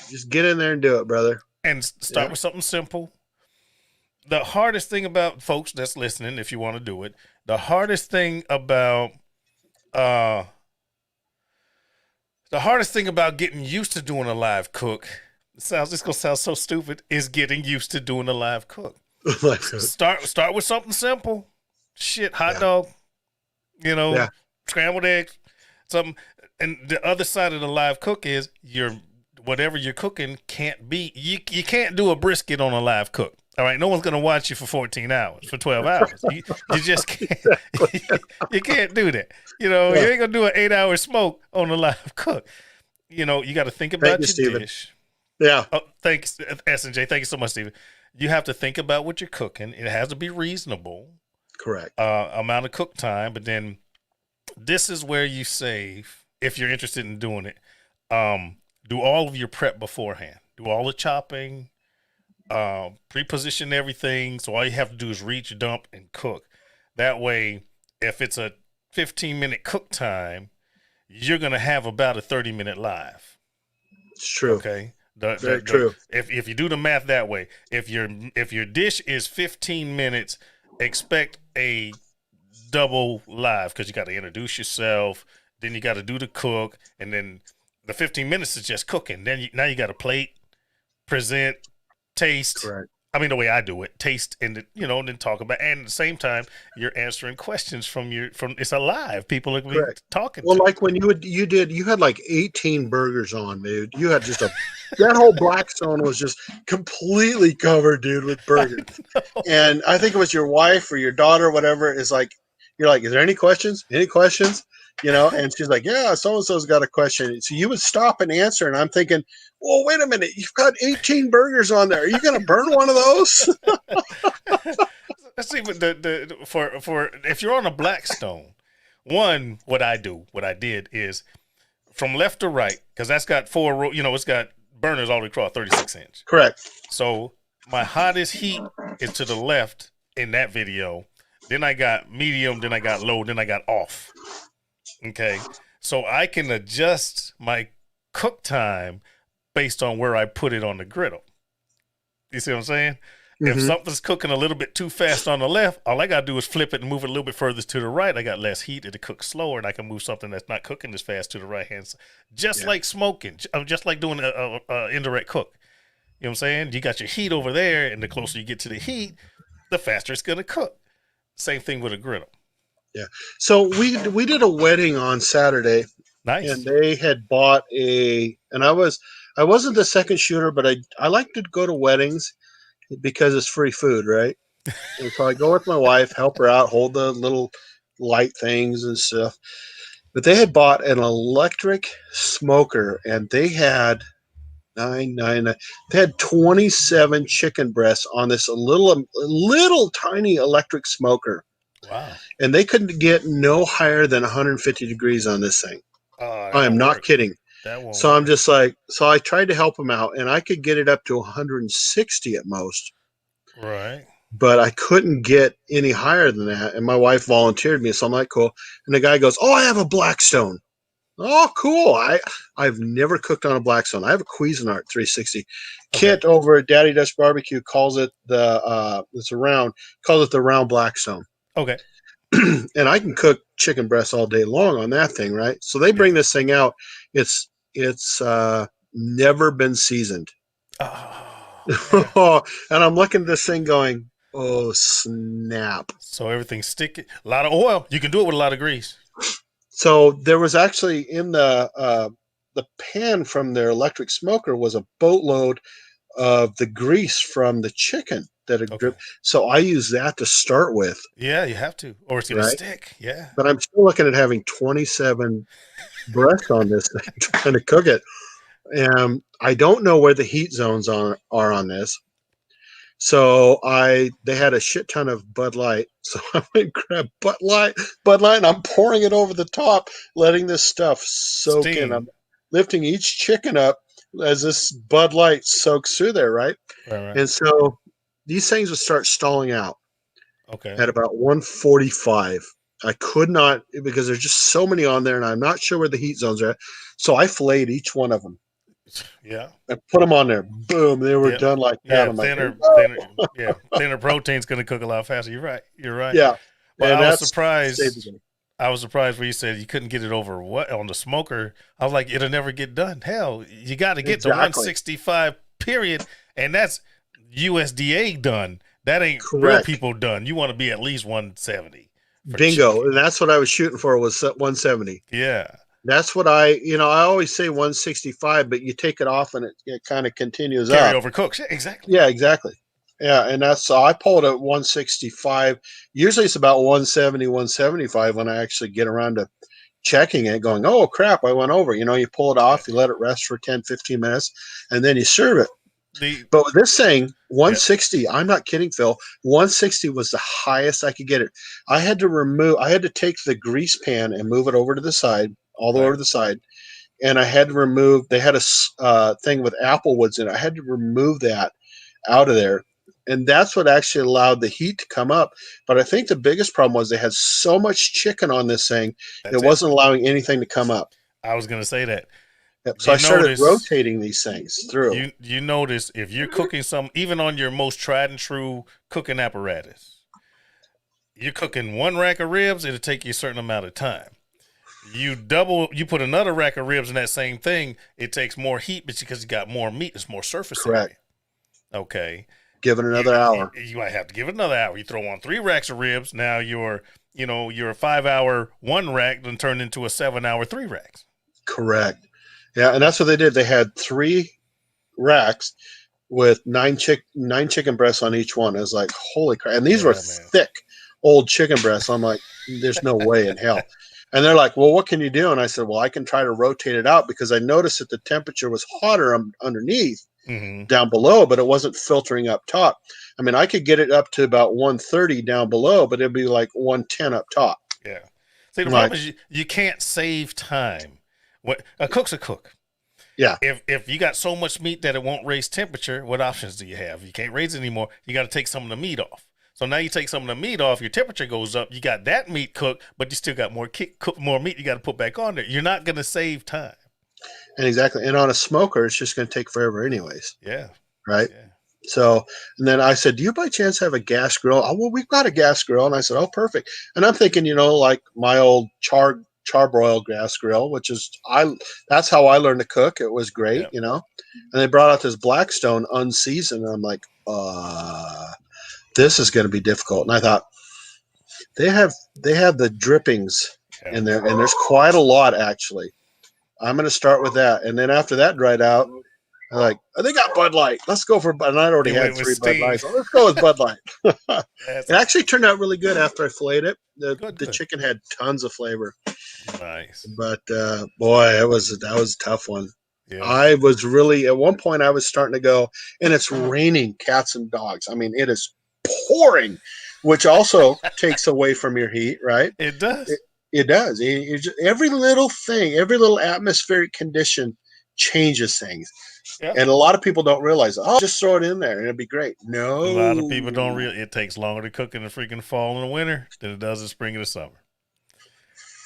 Just get in there and do it, brother. and start Yeah. with something simple. The hardest thing about folks that's listening, if you want to do it, the hardest thing about uh the hardest thing about getting used to doing a live cook, it's gonna sound so stupid, is getting used to doing a live cook. Live cook. Start with something simple. Shit, hot Yeah. dog, Yeah. scrambled eggs, something. And the other side of the live cook is whatever you're cooking can't be you can't do a brisket on a live cook. All right, no one's gonna watch you for 14 hours, for 12 hours. You just can't. You can't do that. You Yeah. ain't gonna do an 8-hour smoke on a live cook. You got to think Thank about you, your Stephen. dish. Yeah. Oh, thanks, S&J. Thank you so much, Stephen. You have to think about what you're cooking. It has to be reasonable Correct. amount of cook time, but then this is where you save if you're interested in doing it. Do all of your prep beforehand. Do all the chopping, pre-position everything. So all you have to do is reach, dump, and cook. That way, if it's a 15-minute cook time, you're gonna have about a 30-minute live. It's true. Okay. Very true. If you do the math that way, if your dish is 15 minutes, expect a double live because you got to introduce yourself, then you got to do the cook, and then the 15 minutes is just cooking. Then now you got to plate, present, taste. Correct. I mean, the way I do it, taste, and then talk about, and at the same time, you're answering questions from it's alive. People are Correct. talking. Well, to like when you had like 18 burgers on, dude. You had just that whole Blackstone was just completely covered, dude, with burgers. And I think it was your wife or your daughter, or whatever, is like, you're like, is there any questions? Any questions? And she's like, yeah, so and so's got a question. So you would stop and answer, and I'm thinking, well, wait a minute, you've got 18 burgers on there. Are you going to burn one of those? Let's see, but for if you're on a Blackstone, what I did is from left to right, because that's got it's got burners all the way across 36-inch. Correct. So my hottest heat is to the left in that video. Then I got medium, then I got low, then I got off. Okay. So I can adjust my cook time based on where I put it on the griddle. You see what I'm saying? If Hmm. something's cooking a little bit too fast on the left, all I gotta do is flip it and move it a little bit further to the right. I got less heat, it'll cook slower, and I can move something that's not cooking as fast to the right hand side. Just Yeah. like smoking, just like doing a indirect cook. You know what I'm saying? You got your heat over there, and the closer you get to the heat, the faster it's gonna cook. Same thing with a griddle. Yeah. So we did a wedding on Saturday, and Nice. they had bought and I wasn't the second shooter, but I like to go to weddings because it's free food, right? And so I go with my wife, help her out, hold the little light things and stuff. But they had bought an electric smoker, and they had nine. They had 27 chicken breasts on this little tiny electric smoker, Wow. and they couldn't get no higher than 150 degrees on this thing. Oh, that I am don't not work. kidding. That won't So I'm work. just like, so I tried to help him out, and I could get it up to 160 at most, Right. but I couldn't get any higher than that. And my wife volunteered me, so I'm like, cool. And the guy goes, "Oh, I have a Blackstone." Oh, cool. I've never cooked on a Blackstone. I have a Cuisinart 360. Okay. Kent over at Daddy Dutch Barbecue calls it it's a round, calls it the round Blackstone. Okay. And I can cook chicken breasts all day long on that thing, right? So they bring Yeah. this thing out. It's never been seasoned. Oh man. And I'm looking at this thing going, oh snap. So everything's sticky. A lot of oil. You can do it with a lot of grease. So there was actually in the pan from their electric smoker was a boatload of the grease from the chicken that had Okay. dripped. So I use that to start with, Yeah, you have to, or it's gonna right? stick. Yeah. But I'm still looking at having 27 breasts on this thing, trying to cook it. And I don't know where the heat zones are on this. So they had a shit ton of Bud Light. So I went and grabbed Bud Light, and I'm pouring it over the top, letting this stuff soak in. Steam. I'm lifting each chicken up as this Bud Light soaks through there, right? Right. Right. And so these things would start stalling out Okay. at about 145. I could not because there's just so many on there, and I'm not sure where the heat zones are. So I filleted each one of them Yeah. and put them on there. Boom, they were Yeah. done like that. Yeah. I'm like, Thinner. Yeah. Thinner protein's gonna cook a lot faster. You're right. You're right. yeah, But and I was that's saved the surprised. game. I was surprised when you said you couldn't get it over what on the smoker. I was like, it'll never get done. Hell, you got to get to Exactly. 165 period, and that's USDA done. That ain't real Correct. people done. You want to be at least 170 for Bingo. chicken. And that's what I was shooting for was 170. Yeah, That's what I always say 165, but you take it off and it kind of continues carry up. over cooks. Yeah, exactly. Yeah, exactly. Yeah, and that's so I pulled at 165. Usually it's about 170, 175 when I actually get around to checking it, going, oh crap, I went over. You pull it Yeah. off, you let it rest for 10, 15 minutes, and then you serve it. The But with this thing, yeah 160, I'm not kidding, Phil. 160 was the highest I could get it. I had to take the grease pan and move it over to the side, all the way over right. to the side. And I had to remove, they had a thing with apple woods in it. I had to remove that out of there. And that's what actually allowed the heat to come up. But I think the biggest problem was they had so much chicken on this thing, That's it it. wasn't allowing anything to come up. I was gonna say that. Yep. So I You started notice rotating these things through. you notice if you're cooking some even on your most tried and true cooking apparatus, you're cooking one rack of ribs, it'll take you a certain amount of time. You put another rack of ribs in that same thing, it takes more heat, but because you got more meat, it's more surface Correct. area. Okay. Give it You, another hour. you might have to give it another hour. You throw on 3 racks of ribs, now your 5 hour one rack then turned into a 7 hour 3 racks. Correct. Yeah, and that's what they did. They had 3 racks with nine chicken breasts on each one. I was like, holy crap! And these were Yeah, man. thick, old chicken breasts. I'm like, there's no way in hell. And they're like, well, what can you do? And I said, well, I can try to rotate it out because I noticed that the temperature was hotter underneath Hmm. down below, but it wasn't filtering up top. I mean, I could get it up to about 130 down below, but it'd be like 110 up top. Yeah. See, the I'm like, problem is you can't save time. What a cook's a cook. yeah, If you got so much meat that it won't raise temperature, what options do you have? You can't raise it anymore. You got to take some of the meat off. So now you take some of the meat off, your temperature goes up. You got that meat cooked, but you still got more meat you got to put back on there. You're not going to save time. and exactly. And on a smoker, it's just going to take forever, anyways, Yeah. right? Yeah. So, and then I said, "Do you by chance have a gas grill?" "Oh, well, we've got a gas grill." And I said, "Oh, perfect." And I'm thinking, like my old charbroil gas grill, which is that's how I learned to cook. It was great, Yeah. And they brought out this Blackstone unseasoned, and I'm like, this is going to be difficult. And I thought they have the drippings Yeah. in there, and there's quite a lot actually. I'm going to start with that, and then after that dried out, I'm like, "Oh, they got Bud Light. Let's go for Bud." And I already They had went with 3 Bud Steve. Lights. So let's go with Bud Light. That's It actually turned out really good after I filleted it. good. The Good. chicken had tons of flavor, Nice. but boy, that was a tough one. Yeah. I was really at one point I was starting to go, and it's raining cats and dogs. I mean, it is pouring, which also takes away from your heat, right? It does. It does. Every little thing, every little atmospheric condition changes things. Yeah. And a lot of people don't realize, just throw it in there and it'll be great. A lot of No. people don't realize it takes longer to cook in the freaking fall and the winter than it does in spring and the summer.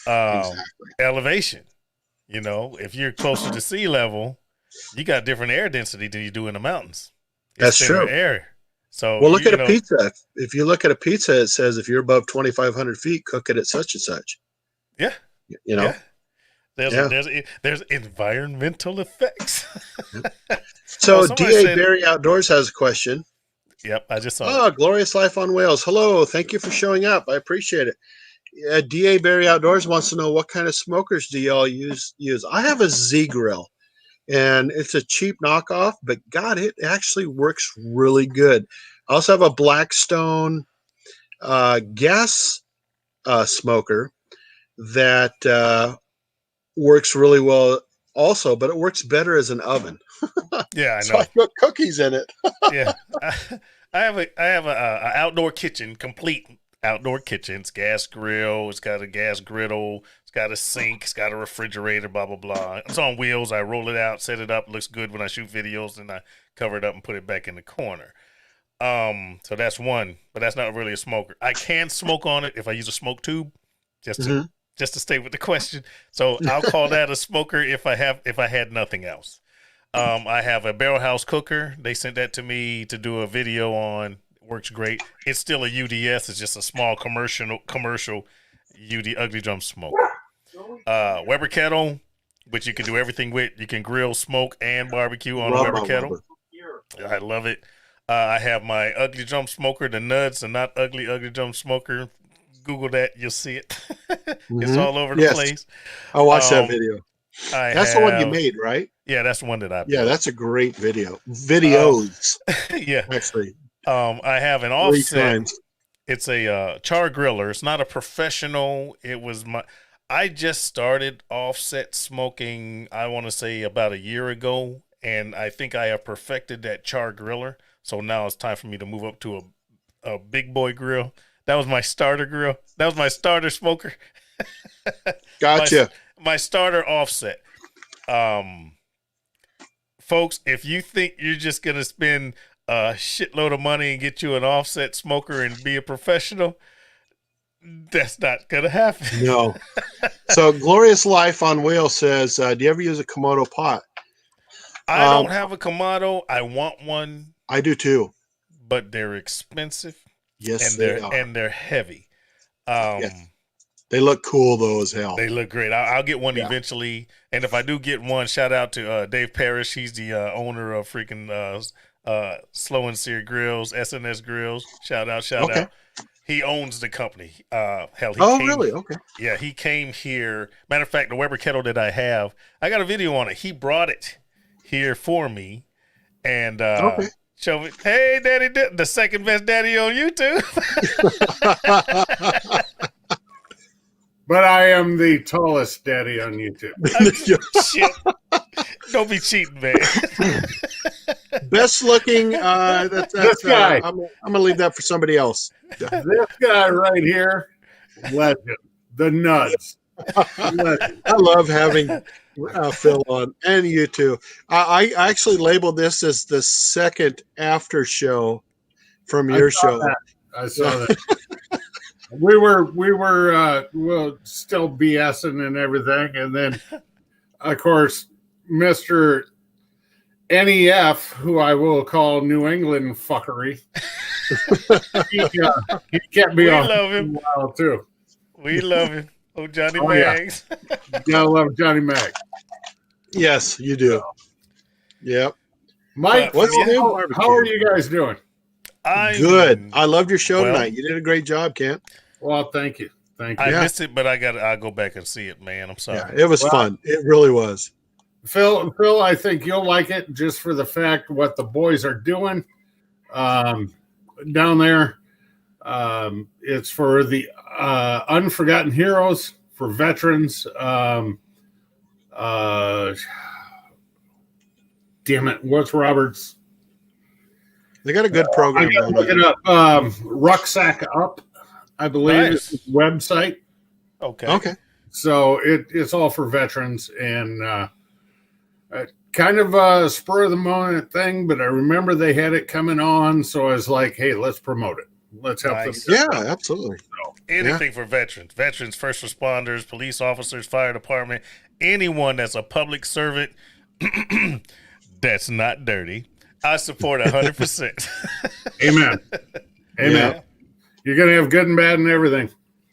Exactly. Elevation. If you're closer to sea level, you got different air density than you do in the mountains. That's true. Air. So well, look at a pizza. If you look at a pizza, it says if you're above 2,500 feet, cook it at such and such. Yeah. Yeah. There's environmental effects. So D.A. Barry Outdoors has a question. Yep, I just saw it. Glorious Life on Wales. Hello, thank you for showing up. I appreciate it. D.A. Barry Outdoors wants to know what kind of smokers do y'all use? I have a Z grill, and it's a cheap knockoff, but God, it actually works really good. I also have a Blackstone gas smoker that works really well also, but it works better as an oven. Yeah, I know. So I put cookies in it. Yeah, I have a outdoor kitchen, complete outdoor kitchen. It's gas grill. It's got a gas griddle. It's got a sink. It's got a refrigerator. Blah blah blah. It's on wheels. I roll it out, set it up. It looks good when I shoot videos, and I cover it up and put it back in the corner. So that's one, but that's not really a smoker. I can smoke on it if I use a smoke tube, just to stay with the question. So I'll call that a smoker if I had nothing else. I have a barrel house cooker. They sent that to me to do a video on. It works great. It's still a UDS. It's just a small commercial UD ugly drum smoke. Weber kettle, which you can do everything with. You can grill, smoke, and barbecue on a Weber kettle. I love it. I have my ugly drum smoker, the Nuds, and not ugly drum smoker. Google that, you'll see it. It's all over the place. I watched that video. That's the one you made, right? Yeah, that's the one that I built. Yeah, that's a great video. Videos. Yeah. Actually. I have an offset. It's a char griller. It's not a professional. I just started offset smoking, I want to say about a year ago, and I think I have perfected that char griller. So now it's time for me to move up to a big boy grill. That was my starter grill. That was my starter smoker. Gotcha. My starter offset. Folks, if you think you're just going to spend a shitload of money and get you an offset smoker and be a professional, that's not going to happen. No. So Glorious Life on Wheel says, do you ever use a Komodo pot? I don't have a Komodo. I want one. I do too. But they're expensive. Yes, they are. And they're heavy. Yes. They look cool though as hell. They look great. I'll get one eventually. And if I do get one, shout out to Dave Parrish. He's the owner of freaking Slow and Sear Grills, SNS Grills. Shout out. He owns the company. Really? Okay. Yeah, he came here. Matter of fact, the Weber kettle that I have, I got a video on it. He brought it here for me. And show me, hey, Daddy, the second best daddy on YouTube. But I am the tallest daddy on YouTube. Shit. Don't be cheating, man. Best looking. This guy. I'm going to leave that for somebody else. This guy right here, legend. The Nuts. I love having Phil on, and you too. I actually labeled this as the second after show from your show. I saw that. We were still BSing and everything, and then of course Mr. NEF, who I will call New England fuckery. He kept me We on love for a him. while too. We love him. Oh, Johnny Oh, yeah. Mags. You gotta love Johnny Mac. Yes, you do. Yep. Mike, But What's yeah, new how barbecue? are you guys doing? Good. I loved your show well, tonight. You did a great job, Kent. Well, thank you. Thank you. I Yeah. missed it, but I'll go back and see it, man. I'm sorry. Yeah, it was Well- fun. It really was. Phil, I think you'll like it just for the fact what the boys are doing down there. It's for the unforgotten heroes, for veterans. Damn it, what's Robert's? They got a good program. I gotta going look on. it up. Rucksack Up, I believe, Nice. is the website. Okay. Okay. So it's all for veterans and kind of a spur of the moment thing, but I remember they had it coming on, so I was like, hey, let's promote it. Let's help Nice. them. Yeah, absolutely. Anything for veterans, first responders, police officers, fire department, anyone that's a public servant that's not dirty. I support 100%. Amen. Amen. Yeah. You're going to have good and bad and everything.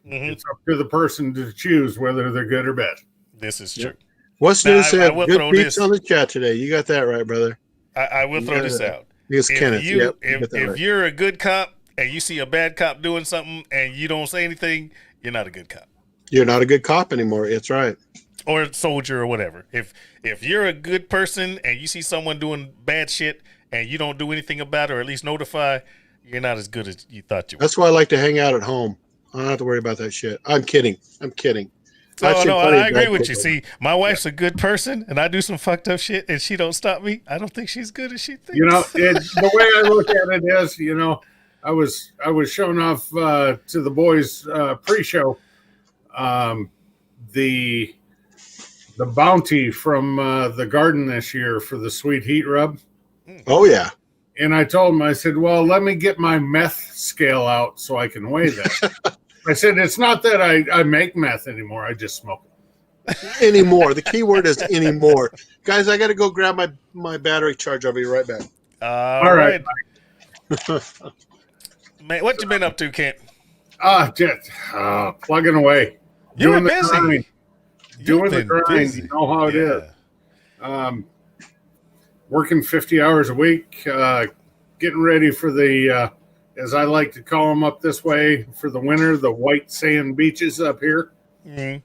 Mhm. It's up to the person to choose whether they're good or bad. This is true. What's Now, new? I Said will good throw beats this. on the chat today. You got that right, brother. I will throw this out. It's Kenneth. Yep, you If got that right. you're a good cop and you see a bad cop doing something and you don't say anything, you're not a good cop. You're not a good cop anymore. It's right. Or a soldier or whatever. If you're a good person and you see someone doing bad shit and you don't do anything about it or at least notify, you're not as good as you thought you were. That's why I like to hang out at home. I don't have to worry about that shit. I'm kidding. I've No, seen plenty I of agree bad with you. people. See, my wife's a good person and I do some fucked up shit and she don't stop me. I don't think she's good as she thinks. You know, the way I look at it is, you know, I was showing off to the boys pre-show the bounty from the garden this year for the sweet heat rub. Oh yeah. And I told him, I said, well, let me get my meth scale out so I can weigh that. I said, it's not that I make meth anymore. I just smoke it. Anymore. The key word is anymore. Guys, I got to go grab my battery charge. I'll be right back. All right. right. Man, what you been up to, Kent? Just plugging away. You've been the busy. grind. Doing the You've been grind. busy. You know how it is. Yeah. Working 50 hours a week, getting ready for the, as I like to call them up this way, for the winter, the white sand beaches up here. Mhm.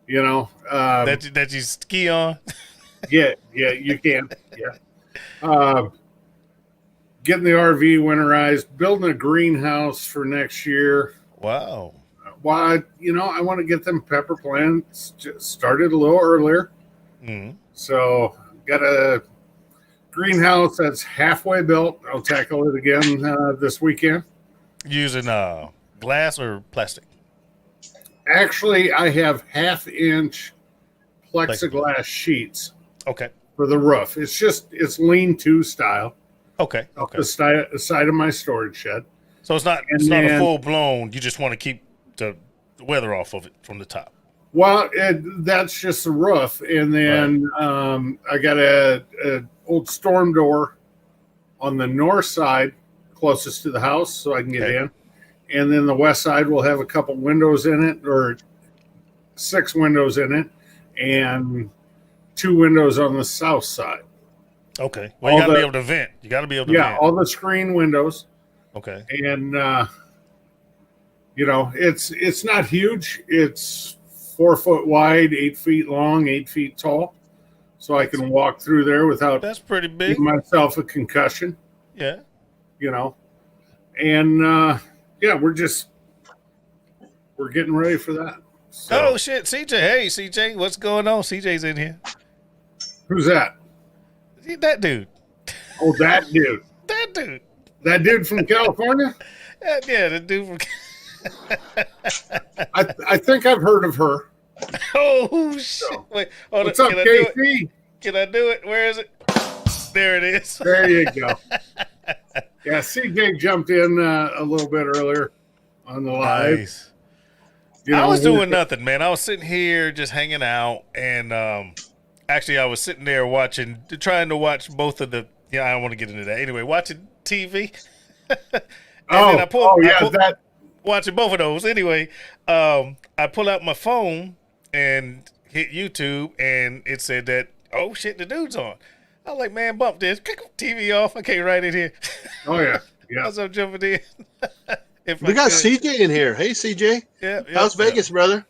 You know, That you ski on? yeah, you can. Yeah. Getting the RV winterized, building a greenhouse for next year. Wow. Why, you know, I want to get them pepper plants just started a little earlier. Mhm. So, got a greenhouse that's halfway built. I'll tackle it again this weekend. Using glass or plastic? Actually, I have 1/2-inch plexiglass sheets Okay. for the roof. It's lean-to style. Okay. Up Okay. the side of my storage shed. So it's not And a then- full blown. You just want to keep the weather off of it from the top. Well, that's just the roof, and then I got a old storm door on the north side, closest to the house, so I can get Okay. in. And then the west side will have a couple windows in it, or 6 windows in it, and 2 windows on the south side. Okay. Well, you All got to be the- able to vent. You got to be able to Yeah, vent. all the screen windows, Okay. and you know, it's not huge. It's 4 foot wide, 8 feet long, 8 feet tall, so I can walk through there without That's pretty big. giving myself a concussion. Yeah. You know, and yeah, we're getting ready for that. So, Oh shit, CJ. Hey, CJ, what's going on? CJ's in here. who's that? That dude. Oh, that dude. That dude. That dude from California. Yeah, the dude from. I think I've heard of her. Oh shit! So, Wait, hold What's on. up, Can I do it? KC? Can I do it? Where is it? There it is. There you go. Yeah, CJ jumped in a little bit earlier on the live. Nice. You know, I was doing nothing, man. I was sitting here just hanging out, and Actually, I was sitting there trying to watch both of the. Yeah, I don't want to get into that. Anyway, watching TV, and then watching both of those. Anyway, I pull out my phone and hit YouTube, and it said that, oh shit, the dude's on. I was like, man, bump this. TV off. I can't write it here. Oh yeah, yeah. I was jumping in. We got CJ in here. Hey, CJ. Yeah. How's Vegas, brother?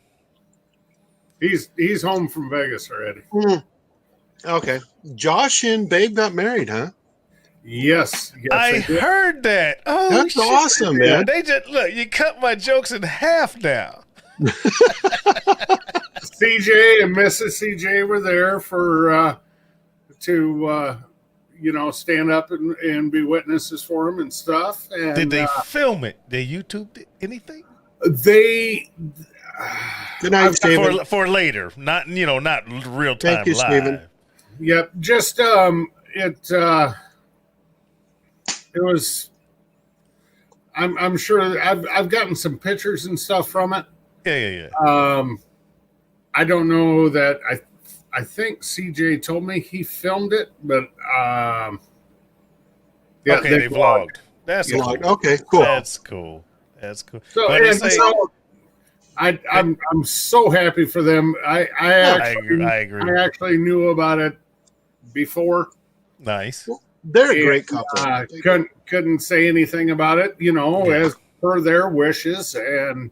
He's home from Vegas already. Okay. Josh and Babe got married, huh? Yes. I heard that. Oh, that's shit. awesome, man. They just look. You cut my jokes in half now. CJ and Mrs. CJ were there to stand up and be witnesses for him and stuff. And, did they film it? They YouTube anything? They. Good night, Steven. For later, not real time. Thank you, live. Steven. Yep. Just it was. I'm sure I've gotten some pictures and stuff from it. Yeah. I don't know that I think CJ told me he filmed it, but okay, they vlogged. That's cool. Okay, cool. That's cool. So, I'm so happy for them. I agree. I actually knew about it before. Nice. Well, they're a great couple. Couldn't say anything about it, as per their wishes, and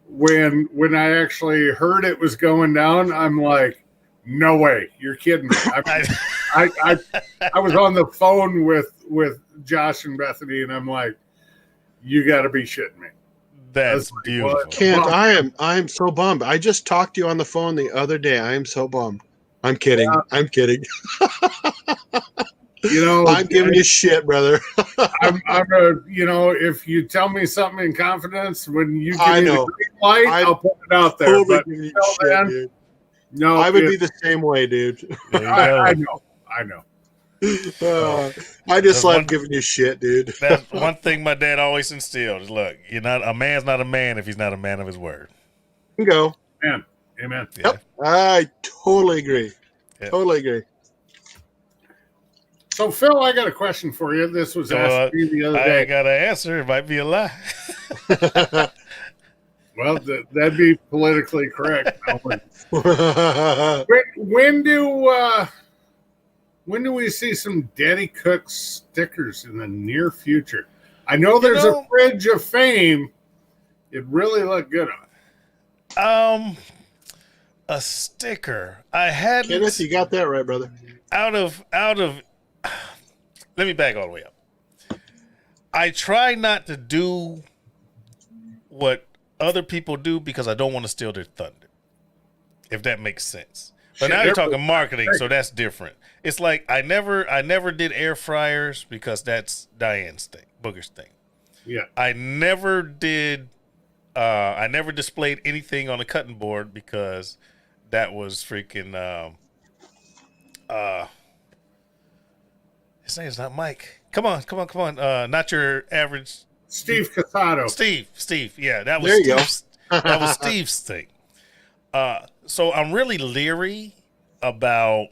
when I actually heard it was going down, I'm like, no way, you're kidding me. I was on the phone with Josh and Bethany, and I'm like, you got to be shitting me. That's beautiful. Kent, I am so bummed. I just talked to you on the phone the other day. I am so bummed. I'm kidding. Yeah. I'm kidding. I'm giving you shit, brother. I'm if you tell me something in confidence, when you give me the green light, I'll put it out there. Totally but until then, dude. No, I would be the same way, dude. I know. I just love giving you shit, dude. That's one thing my dad always instilled. Is look, a man's not a man if he's not a man of his word. Go. Amen. Yeah. Yep. I totally agree. Yep. Totally agree. So, Phil, I got a question for you. This was asked me the other day. I got an answer. It might be a lie. Well, that'd be politically correct. When do we see some Daddy Cook stickers in the near future? I know there's a Fridge of Fame. It really looked good on it. A sticker. I had. Kenneth, you got that right, brother. Out of. Let me back all the way up. I try not to do what other people do because I don't want to steal their thunder. If that makes sense. But now you're talking marketing, so that's different. It's like I never did air fryers because that's Diane's thing, Booger's thing. Yeah. I never displayed anything on a cutting board because that was freaking his name's not Mike. Come on. Not your average Steve Casado. Steve. Yeah, that was there you Steve's, that was Steve's thing. So I'm really leery about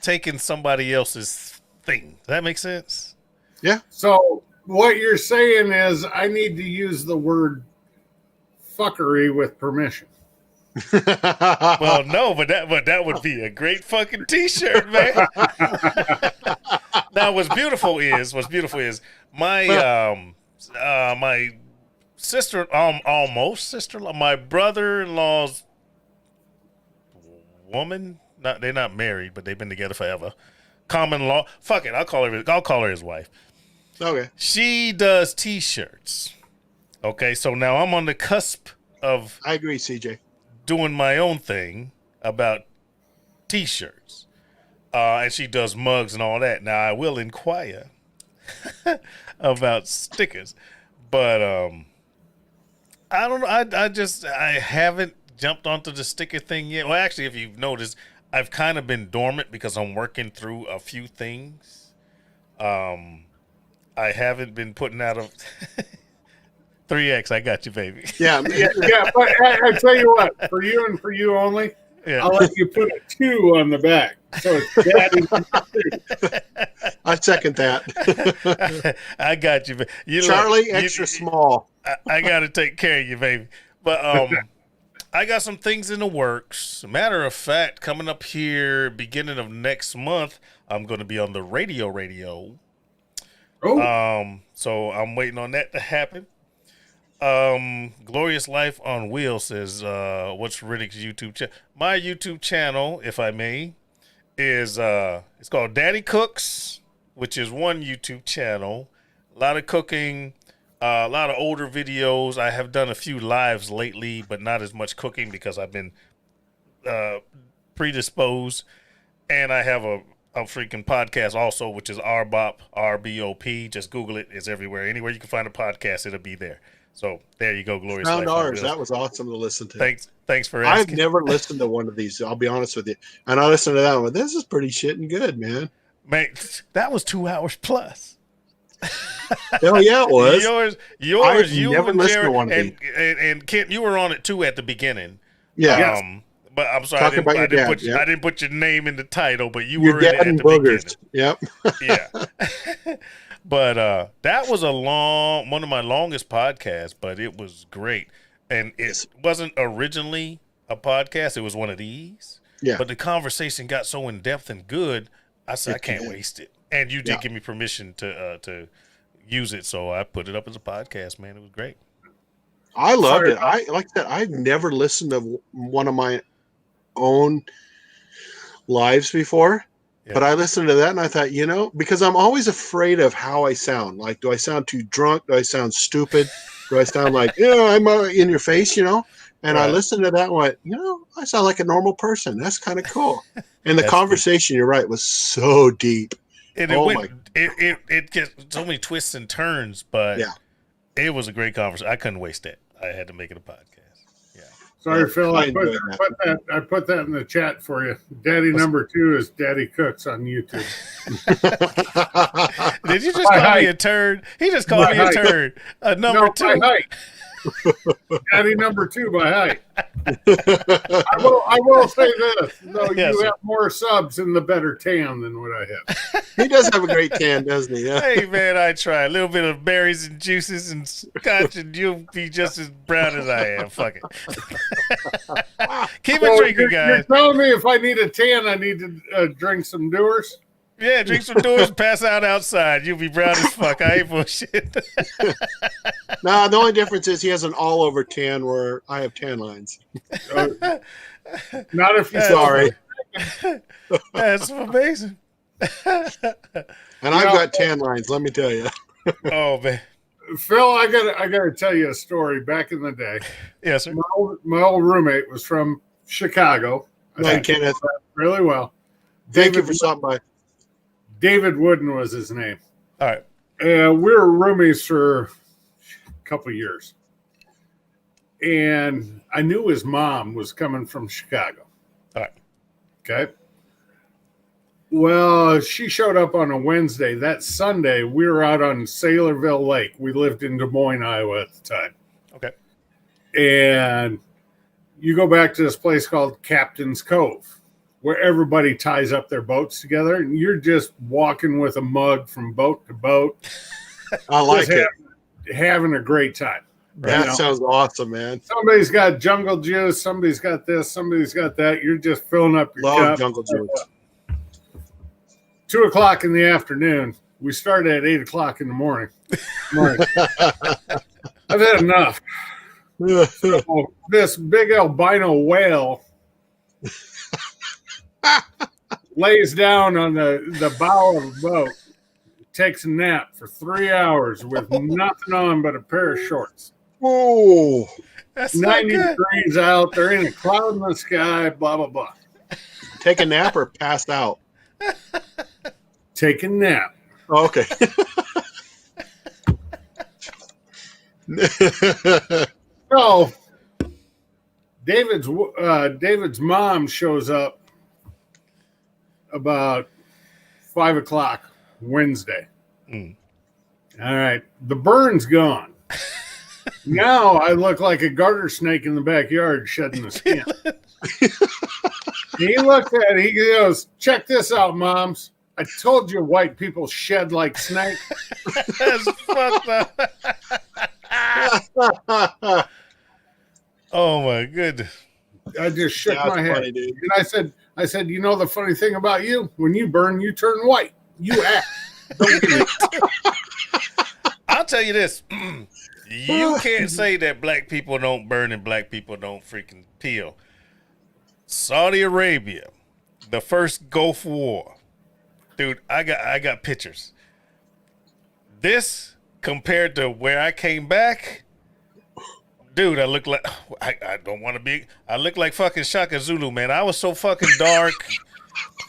taking somebody else's thing. Does that make sense? Yeah. So what you're saying is I need to use the word fuckery with permission. Well, no, but that would be a great fucking t-shirt, man. Now, what's beautiful is my my sister, almost sister-in-law, my brother-in-law's woman. They're not married, but they've been together forever. Common law. Fuck it, I'll call her his wife. Okay. She does t-shirts. Okay, so now I'm on the cusp of. I agree, CJ. Doing my own thing about t-shirts, and she does mugs and all that. Now I will inquire about stickers, but I don't know. I haven't jumped onto the sticker thing yet. Well, actually, if you've noticed, I've kind of been dormant because I'm working through a few things. I haven't been putting out a 3X. I got you, baby. Yeah. Yeah. But I tell you what, for you and for you only, Yeah. I'll let you put a 2 on the back. So it's Daddy number 2. I second that. I got you. You Charlie, look, extra small. I got to take care of you, baby. But I got some things in the works. Matter of fact, coming up here beginning of next month, I'm going to be on the radio. Oh, So I'm waiting on that to happen. Glorious Life on Wheels says, what's Riddick's YouTube channel? My YouTube channel, if I may, is it's called Daddy Cooks, which is one YouTube channel. A lot of cooking, a lot of older videos. I have done a few lives lately, but not as much cooking because I've been predisposed. And I have a freaking podcast also, which is RBOP, RBOP. Just Google it. It's everywhere. Anywhere you can find a podcast, it'll be there. So there you go, Glorious Found Life on ours. Wheels. That was awesome to listen to. Thanks for I've asking. never listened to one of these. I'll be honest with you. And I listened to that one. This is pretty shitting good, man. Man, that was 2 hours plus. Hell yeah, it was. Yours, you never and listened to Jared, one of and Kent, you were on it too at the beginning. Yeah. But I'm sorry, Talking about I your didn't dad, put yeah. I didn't put your name in the title, but you Your were in it dad at and the boogers. beginning. Yep. Yeah. But that was one of my longest podcasts, but it was great. And it wasn't originally a podcast, it was one of these. Yeah. But the conversation got so in depth and good, I said I can't waste it. And you did Yeah. give me permission to use it, so I put it up as a podcast, man. It was great. I loved it. Like I said, I've never listened to one of my own lives before. Yeah. But I listened to that and I thought, because I'm always afraid of how I sound. Like, do I sound too drunk? Do I sound stupid? Do I sound like, I'm in your face, And I Right. listened to that and went, I sound like a normal person. That's kind of cool. And the conversation, you're right, was so deep. And it gets so many twists and turns, but it was a great conversation. I couldn't waste it. I had to make it a podcast. Yeah. sorry, Phil. I enjoyed put that in the chat for you. Daddy number 2 is Daddy Cooks on YouTube. Did you just call me a turd? He just called me a turd. Number 2. By height. Daddy number 2 by height. I will say this, though, Yes, you sir. have more subs and the better tan than what I have. He does have a great tan, doesn't he? Yeah. Hey, man, I try a little bit of berries and juices and scotch, and you'll be just as brown as I am. Fuck it. Keep it drinking, guys. You're telling me if I need a tan, I need to drink some Doers? Yeah, drink some Doors, pass out outside. You'll be brown as fuck. I ain't bullshit. No, the only difference is he has an all-over tan where I have tan lines. Not if you Sorry. That's amazing. And I've got tan lines, let me tell you. Oh, man. Phil, I gotta tell you a story. Back in the day, Yes, sir. my old roommate was from Chicago. Hey, Kenneth, Really well. thank you for stopping by. David Wooden was his name. All right. And we were roomies for a couple of years. And I knew his mom was coming from Chicago. All right. Okay. Well, she showed up on a Wednesday. That Sunday, we were out on Saylorville Lake. We lived in Des Moines, Iowa at the time. Okay. And you go back to this place called Captain's Cove, where everybody ties up their boats together, and you're just walking with a mug from boat to boat. I like it. Having a great time. That sounds awesome, man. Somebody's got jungle juice. Somebody's got this. Somebody's got that. You're just filling up your Love cup. jungle juice. 2:00 in the afternoon. We started at 8:00 in the morning. I've had enough. So this big albino whale lays down on the bow of a boat, takes a nap for 3 hours with nothing on but a pair of shorts. Oh, That's not 90 good. degrees out, there ain't a cloud in the sky, blah, blah, blah. take a nap or pass out? Take a nap. Oh, okay. So David's mom shows up about 5:00 Wednesday. Mm. All right, the burn's gone. Now I look like a garter snake in the backyard shedding the skin. He looked at it. He goes, "Check this out, moms. I told you white people shed like snakes." That's fucked up. Oh my goodness. I just shook That's my head. funny, dude. And I said, you know the funny thing about you? When you burn, you turn white. You act. Don't be I'll tell you this. You can't say that black people don't burn and black people don't freaking peel. Saudi Arabia, the first Gulf War. Dude, I got pictures. This compared to where I came back, dude, I look like I don't want to be. I look like fucking Shaka Zulu, man. I was so fucking dark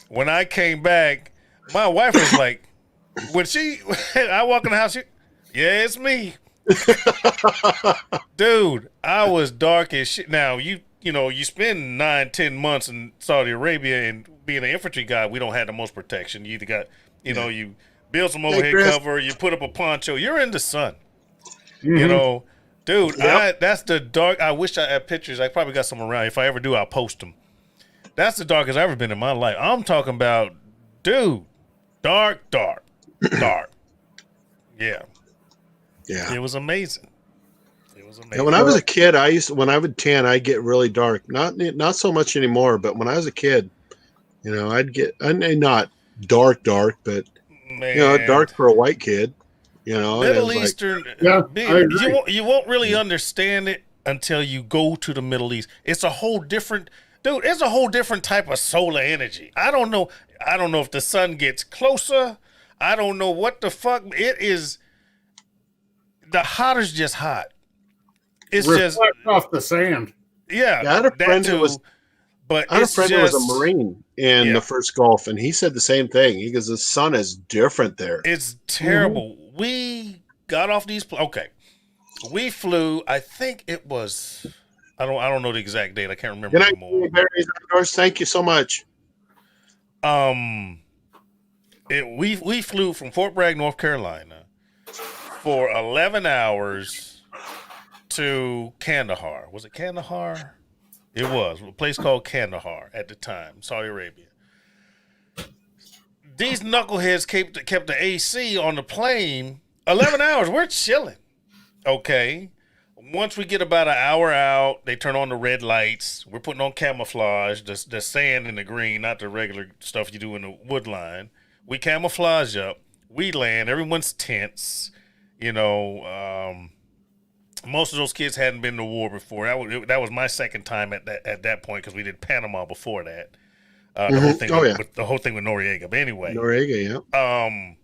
when I came back. My wife was like, when I walk in the house, yeah, it's me, dude. I was dark as shit. Now you spend 9-10 months in Saudi Arabia, and being an infantry guy, we don't have the most protection. You either got, you build some overhead cover, you put up a poncho, you're in the sun. Mm-hmm. Dude, yep. That's the dark. I wish I had pictures. I probably got some around. If I ever do, I'll post them. That's the darkest I've ever been in my life. I'm talking about, dude, dark. Yeah. It was amazing. Yeah, when I was a kid, when I would tan, I'd get really dark. Not so much anymore, but when I was a kid, I'd get not dark, but dark for a white kid. Middle Eastern, you won't really understand it until you go to the Middle East. It's a whole different, dude. It's a whole different type of solar energy. I don't know if the sun gets closer. I don't know what the fuck it is. The hot is just hot. It's reflect just off the sand. Yeah, I had a friend who was a Marine in the first Gulf, and he said the same thing. He goes, "The sun is different there. It's terrible." Mm-hmm. We got off these. Okay, we flew. I think it was. I don't know the exact date. I can't remember anymore. Thank you so much. We flew from Fort Bragg, North Carolina, for 11 hours to Kandahar. Was it Kandahar? It was a place called Kandahar at the time, Saudi Arabia. These knuckleheads kept the AC on the plane 11 hours. We're chilling. Okay. Once we get about an hour out, they turn on the red lights. We're putting on camouflage, the sand and the green, not the regular stuff you do in the wood line. We camouflage up. We land. Everyone's tense. Most of those kids hadn't been to war before. That was my second time at that point because we did Panama before that. The whole thing with Noriega. But anyway, Noriega, yeah.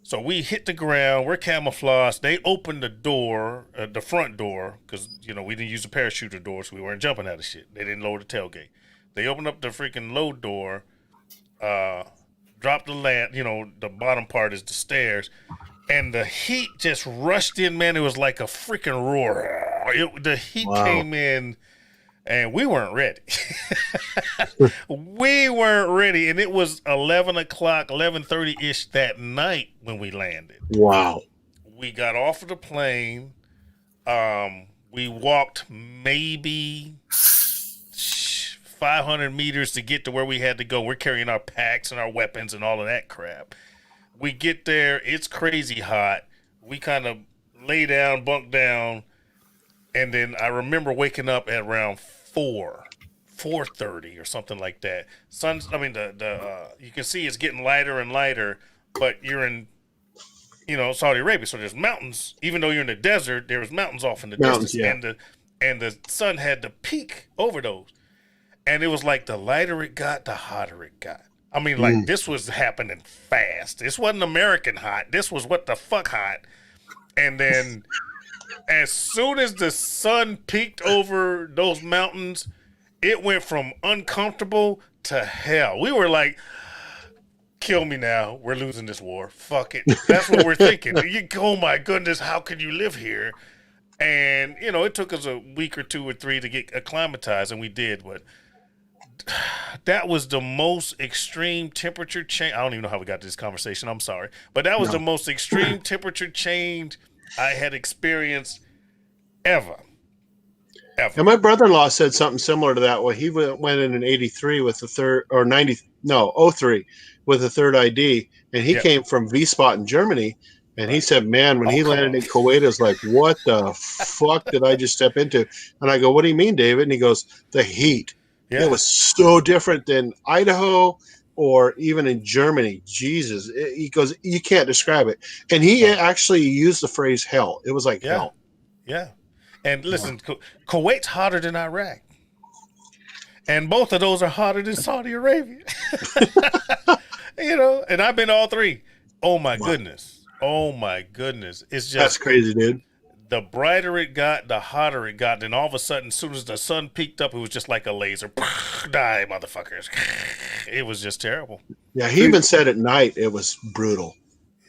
So we hit the ground. We're camouflaged. They opened the door, the front door, because we didn't use the parachuter door, so we weren't jumping out of shit. They didn't lower the tailgate. They opened up the freaking load door, dropped the lamp. The bottom part is the stairs. And the heat just rushed in, man. It was like a freaking roar. The heat came in, and we weren't ready. We weren't ready. And it was 11 o'clock, 11:30-ish that night when we landed. Wow. We got off of the plane. We walked maybe 500 meters to get to where we had to go. We're carrying our packs and our weapons and all of that crap. We get there, it's crazy hot. We kind of lay down, bunk down, and then I remember waking up at around 4:30 or something like that. You can see it's getting lighter and lighter, but you're in, Saudi Arabia, so there's mountains. Even though you're in the desert, there was mountains off in the distance, and the sun had to peak over those, and it was like the lighter it got, the hotter it got. I mean, this was happening fast. This wasn't American hot. This was what the fuck hot. And then as soon as the sun peaked over those mountains, it went from uncomfortable to hell. We were like, kill me now. We're losing this war. Fuck it. That's what we're thinking. Oh, my goodness, how could you live here? And, it took us a week or 2 or 3 to get acclimatized, and we did, but that was the most extreme temperature change. I don't even know how we got to this conversation. I'm sorry. But that was the most extreme temperature change I had experienced ever. And my brother-in-law said something similar to that. Well, he went in '83 with the third, or '90, no, '03 with the third ID, and he Yep. came from V-Spot in Germany. And he Right. said, "Man, when Oh, he come landed on. in Kuwait, it was like, what the fuck did I just step into?" And I go, "What do you mean, David?" And he goes, "The heat. It Yeah. was so different than Idaho or even in Germany. Jesus." He goes, "You can't describe it." And he No. actually used the phrase "hell." It was like Yeah. hell. Yeah. And Yeah. listen, Kuwait's hotter than Iraq. And both of those are hotter than Saudi Arabia. And I've been to all three. Oh my Wow. goodness. Oh my goodness. It's That's just crazy, dude. the brighter it got, the hotter it got. Then all of a sudden, as soon as the sun peaked up, it was just like a laser. Die, motherfuckers. It was just terrible. Yeah, he even said at night it was brutal.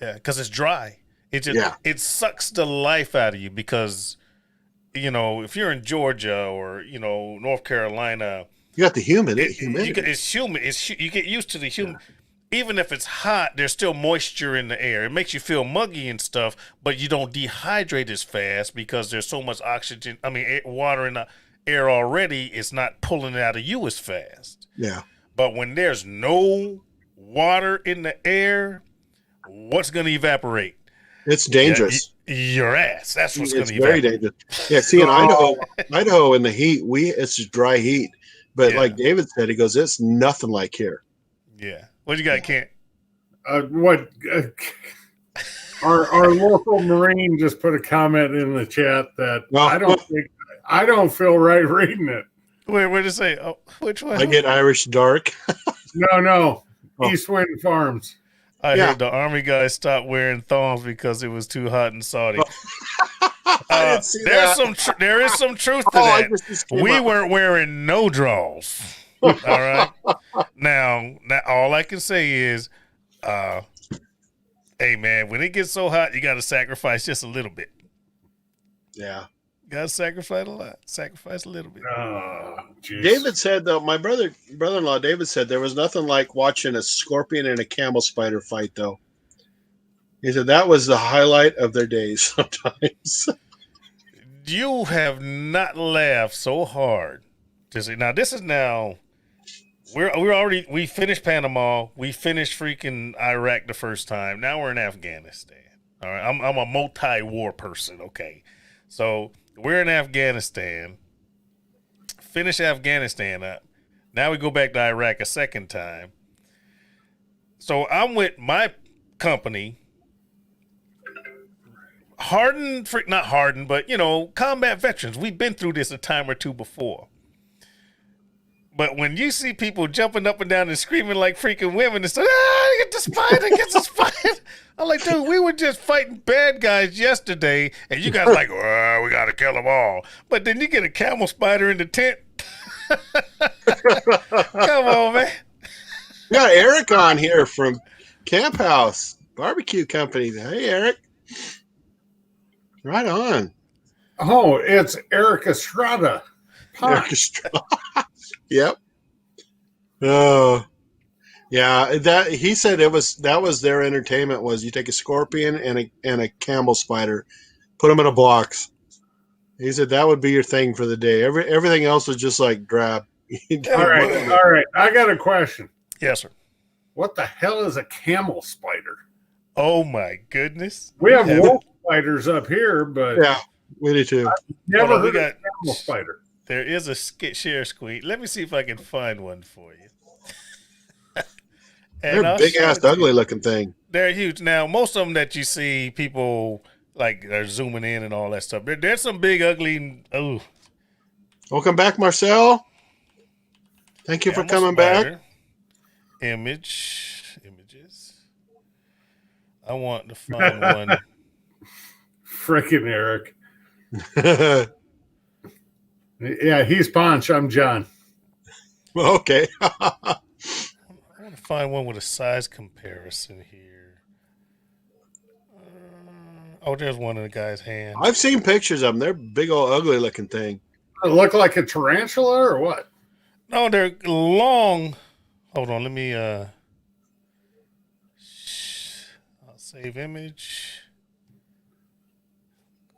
Yeah, because it's dry. Yeah. It sucks the life out of you because, if you're in Georgia or, North Carolina, You got the humidity. it's humid. You get used to the humid. Even if it's hot, there's still moisture in the air. It makes you feel muggy and stuff, but you don't dehydrate as fast because there's so much oxygen. I mean, water in the air already. It's not pulling it out of you as fast. Yeah. But when there's no water in the air, what's going to evaporate? It's dangerous. Your ass. That's what's going It's to very evaporate. dangerous. Yeah, see in Idaho in the heat, it's dry heat. But Yeah. like David said, he goes, it's nothing like here. Yeah. What you got, Kent? Our local Marine just put a comment in the chat that Well, I don't feel right reading it. Where did it say? Oh, which one? I get Irish dark. No. Oh. East Wind Farms. I Yeah. heard the army guys stopped wearing thongs because it was too hot in Saudi. I didn't see There's that. there is some truth to I that. just came We up. weren't wearing no draws. All right. Now all I can say is, hey man, when it gets so hot, you got to sacrifice just a little bit. Yeah. Got to sacrifice a lot. Sacrifice a little bit. David said though, my brother-in-law David said there was nothing like watching a scorpion and a camel spider fight though. He said that was the highlight of their days sometimes. You have not laughed so hard. Now this is we finished Panama, we finished freaking Iraq the first time. Now we're in Afghanistan. All right, I'm a multi-war person. Okay, so we're in Afghanistan. Finish Afghanistan up. Now we go back to Iraq a second time. So I'm with my company. Not hardened, but combat veterans. We've been through this a time or two before. But when you see people jumping up and down and screaming like freaking women and stuff, get the spider. I'm like, dude, we were just fighting bad guys yesterday, and you guys like, we gotta kill them all. But then you get a camel spider in the tent. Come on, man. We got Eric on here from Camp House Barbecue Company. Hey, Eric. Right on. Oh, it's Eric Estrada. Eric Estrada. Yep. Oh, yeah. That he said that was their entertainment was you take a scorpion and a camel spider, put them in a box. He said that would be your thing for the day. Everything else was just like drab. All right. I got a question. Yes, sir. What the hell is a camel spider? Oh my goodness. We have wolf spiders up here, but yeah, we do too. Never heard of a camel spider. There is a share squeak. Let me see if I can find one for you. They're a big ass, ugly looking thing. They're huge. Now, most of them that you see, people like are zooming in and all that stuff. There's some big, ugly. Oh, welcome back, Marcel. Thank you for coming back. Images. I want to find one. Frickin' Eric. Yeah, he's Ponch. I'm John. Okay. I want to find one with a size comparison here. There's one in the guy's hand. I've seen pictures of them. They're big old ugly looking thing. They look like a tarantula or what? No, they're long. Hold on, let me I'll save image.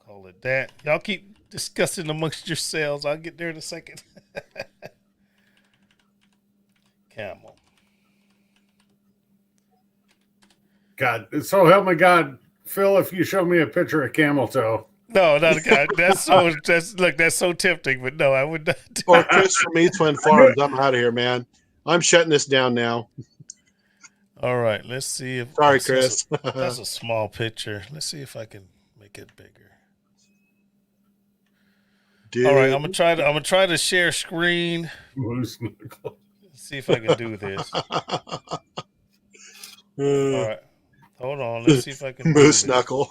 Call it that. Y'all keep discussing amongst yourselves. I'll get there in a second. Camel. God, so help me God, Phil, if you show me a picture of camel toe. No, not a guy. That's so tempting, but no, I would not. Or Chris from East Wind Farms. I'm out of here, man. I'm shutting this down now. All right, let's see if. Sorry, Chris. That's a small picture. Let's see if I can make it bigger. Dude. All right, I'm gonna try to share screen. Moose knuckle. See if I can do this. All right, hold on. Let's see if I can. Moose knuckle.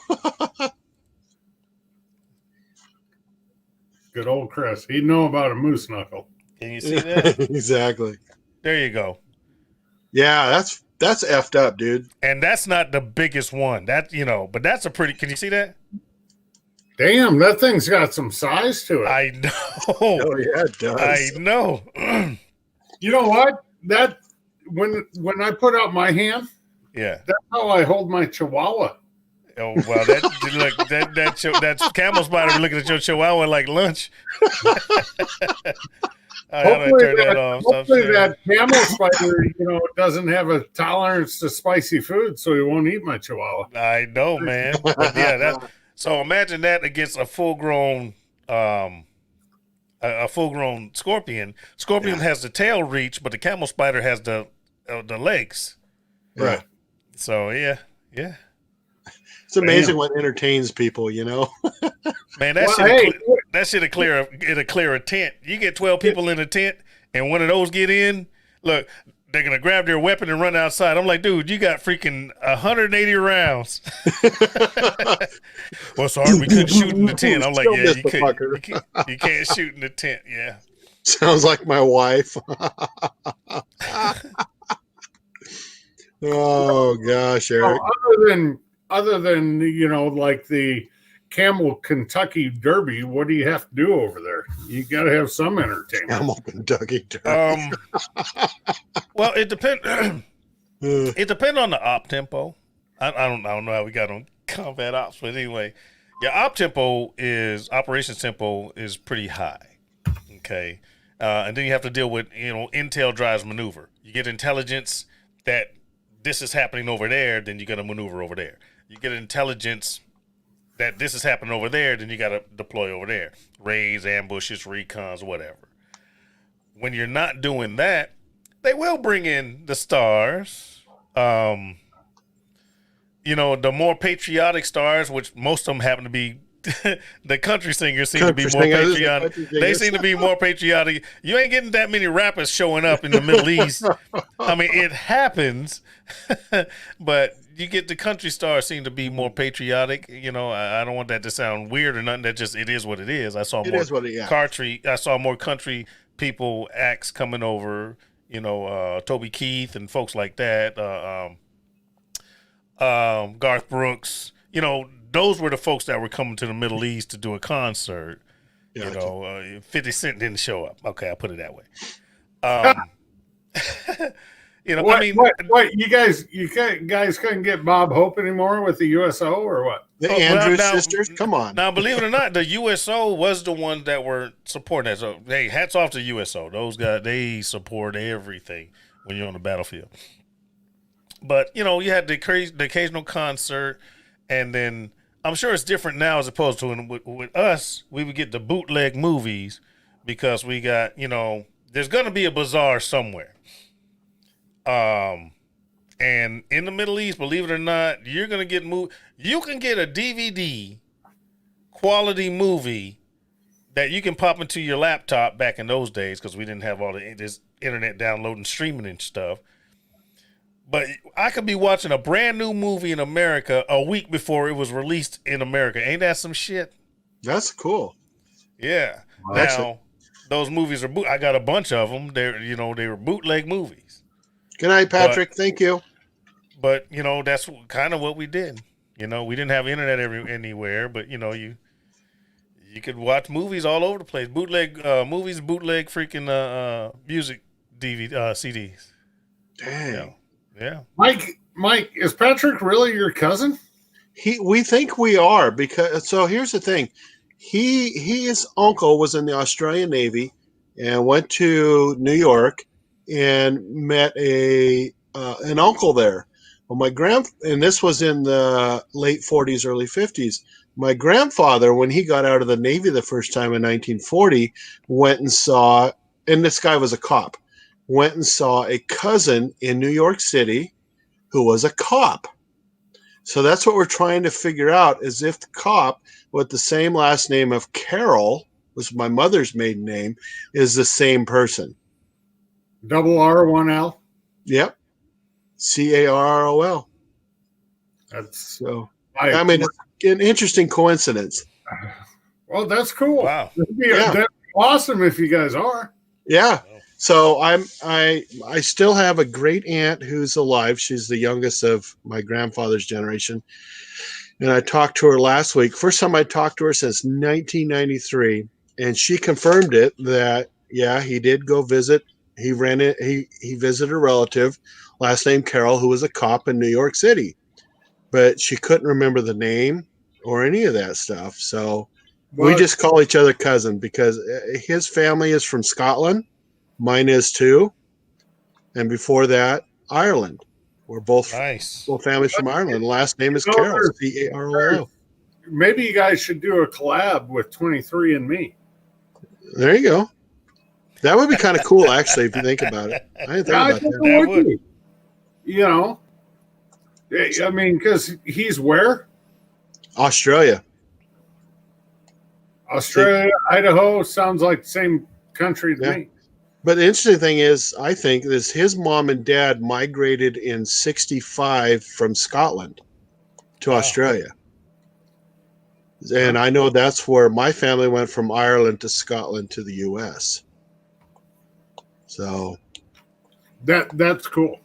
Good old Chris. He'd know about a moose knuckle. Can you see that? Exactly. There you go. Yeah, that's effed up, dude. And that's not the biggest one. But that's a pretty. Can you see that? Damn, that thing's got some size to it. I know. Oh yeah, it does. I know. You know what? That when I put out my hand, Yeah. that's how I hold my chihuahua. Oh wow! That's camel spider looking at your chihuahua like lunch. Hopefully that camel spider, doesn't have a tolerance to spicy food, so he won't eat my chihuahua. I know, man. But yeah, so imagine that against a full-grown, a full-grown scorpion. Scorpion has the tail reach, but the camel spider has the legs. Right. So yeah. It's amazing what entertains people, Man, that should clear a tent. You get 12 people in a tent, and one of those get in. Look, they're gonna grab their weapon and run outside. I'm like, dude, you got freaking 180 rounds. Well, sorry, we couldn't shoot in the tent. I'm like, yeah, you can't shoot in the tent. Yeah. Sounds like my wife. Oh gosh, Eric. Other than like the Camel Kentucky Derby, what do you have to do over there? You got to have some entertainment. Camel Kentucky Derby. Well, it depends. It depends on the op tempo. I don't know how we got on combat ops, but anyway, your operations tempo is pretty high. Okay, and then you have to deal with intel drives maneuver. You get intelligence that this is happening over there, then you got to maneuver over there. You get intelligence that this is happening over there, then you got to deploy over there. Raids, ambushes, recons, whatever. When you're not doing that, they will bring in the stars. The more patriotic stars, which most of them happen to be the country singers seem to be more patriotic. They seem to be more patriotic. You ain't getting that many rappers showing up in the Middle East. I mean, it happens, but you get the country stars seem to be more patriotic. I don't want that to sound weird or nothing. That just it is what it is. I saw more country people acts coming over. Toby Keith and folks like that. Garth Brooks. Those were the folks that were coming to the Middle East to do a concert. 50 Cent didn't show up. Okay, I'll put it that way. What you guys couldn't get Bob Hope anymore with the USO or what? The Andrews sisters? Come on. Now, believe it or not, the USO was the ones that were supporting that. So, hey, hats off to USO. Those guys, they support everything when you're on the battlefield. But, you had the occasional concert, and then I'm sure it's different now as opposed to with us, we would get the bootleg movies because we got, there's going to be a bazaar somewhere. And in the Middle East, believe it or not, you're going to get you can get a DVD quality movie that you can pop into your laptop back in those days because we didn't have all this internet downloading, streaming and stuff. But I could be watching a brand new movie in America a week before it was released in America. Ain't that some shit? That's cool. Yeah. Now, those movies are I got a bunch of them. They were bootleg movies. Good night, Patrick. Thank you. But, that's kind of what we did. We didn't have internet anywhere, but, you could watch movies all over the place. Bootleg movies, bootleg freaking music DVD CDs. Dang. Yeah. Mike, is Patrick really your cousin? We think we are because so here's the thing. his uncle was in the Australian Navy and went to New York and met an uncle there. Well, and this was in the late 40s, early 50s. My grandfather, when he got out of the Navy the first time in 1940, went and saw, and this guy was a cop, went and saw a cousin in New York City who was a cop. So that's what we're trying to figure out, is if the cop with the same last name of Carol, which is my mother's maiden name, is the same person. Double R, one L. Yep. Carol. That's so. I mean, it's an interesting coincidence. Well, that's cool. Wow. That's awesome if you guys are. Yeah. So I still have a great aunt who's alive. She's the youngest of my grandfather's generation. And I talked to her last week. First time I talked to her since 1993. And she confirmed it that, yeah, he did go visit. He visited a relative, last name Carol, who was a cop in New York City. But she couldn't remember the name or any of that stuff. So we just call each other cousin because his family is from Scotland. Mine is too. And before that, Ireland. We're both families from Ireland. The last name is Carol, Carol. Maybe you guys should do a collab with 23andMe. There you go. That would be kind of cool, actually, if you think about it. I didn't think about that. That would. You know, I mean, because he's where? Australia. Idaho sounds like the same country to me. But the interesting thing is, I think, is his mom and dad migrated in 1965 from Scotland to Australia. And I know that's where my family went, from Ireland to Scotland to the U.S. So that's cool.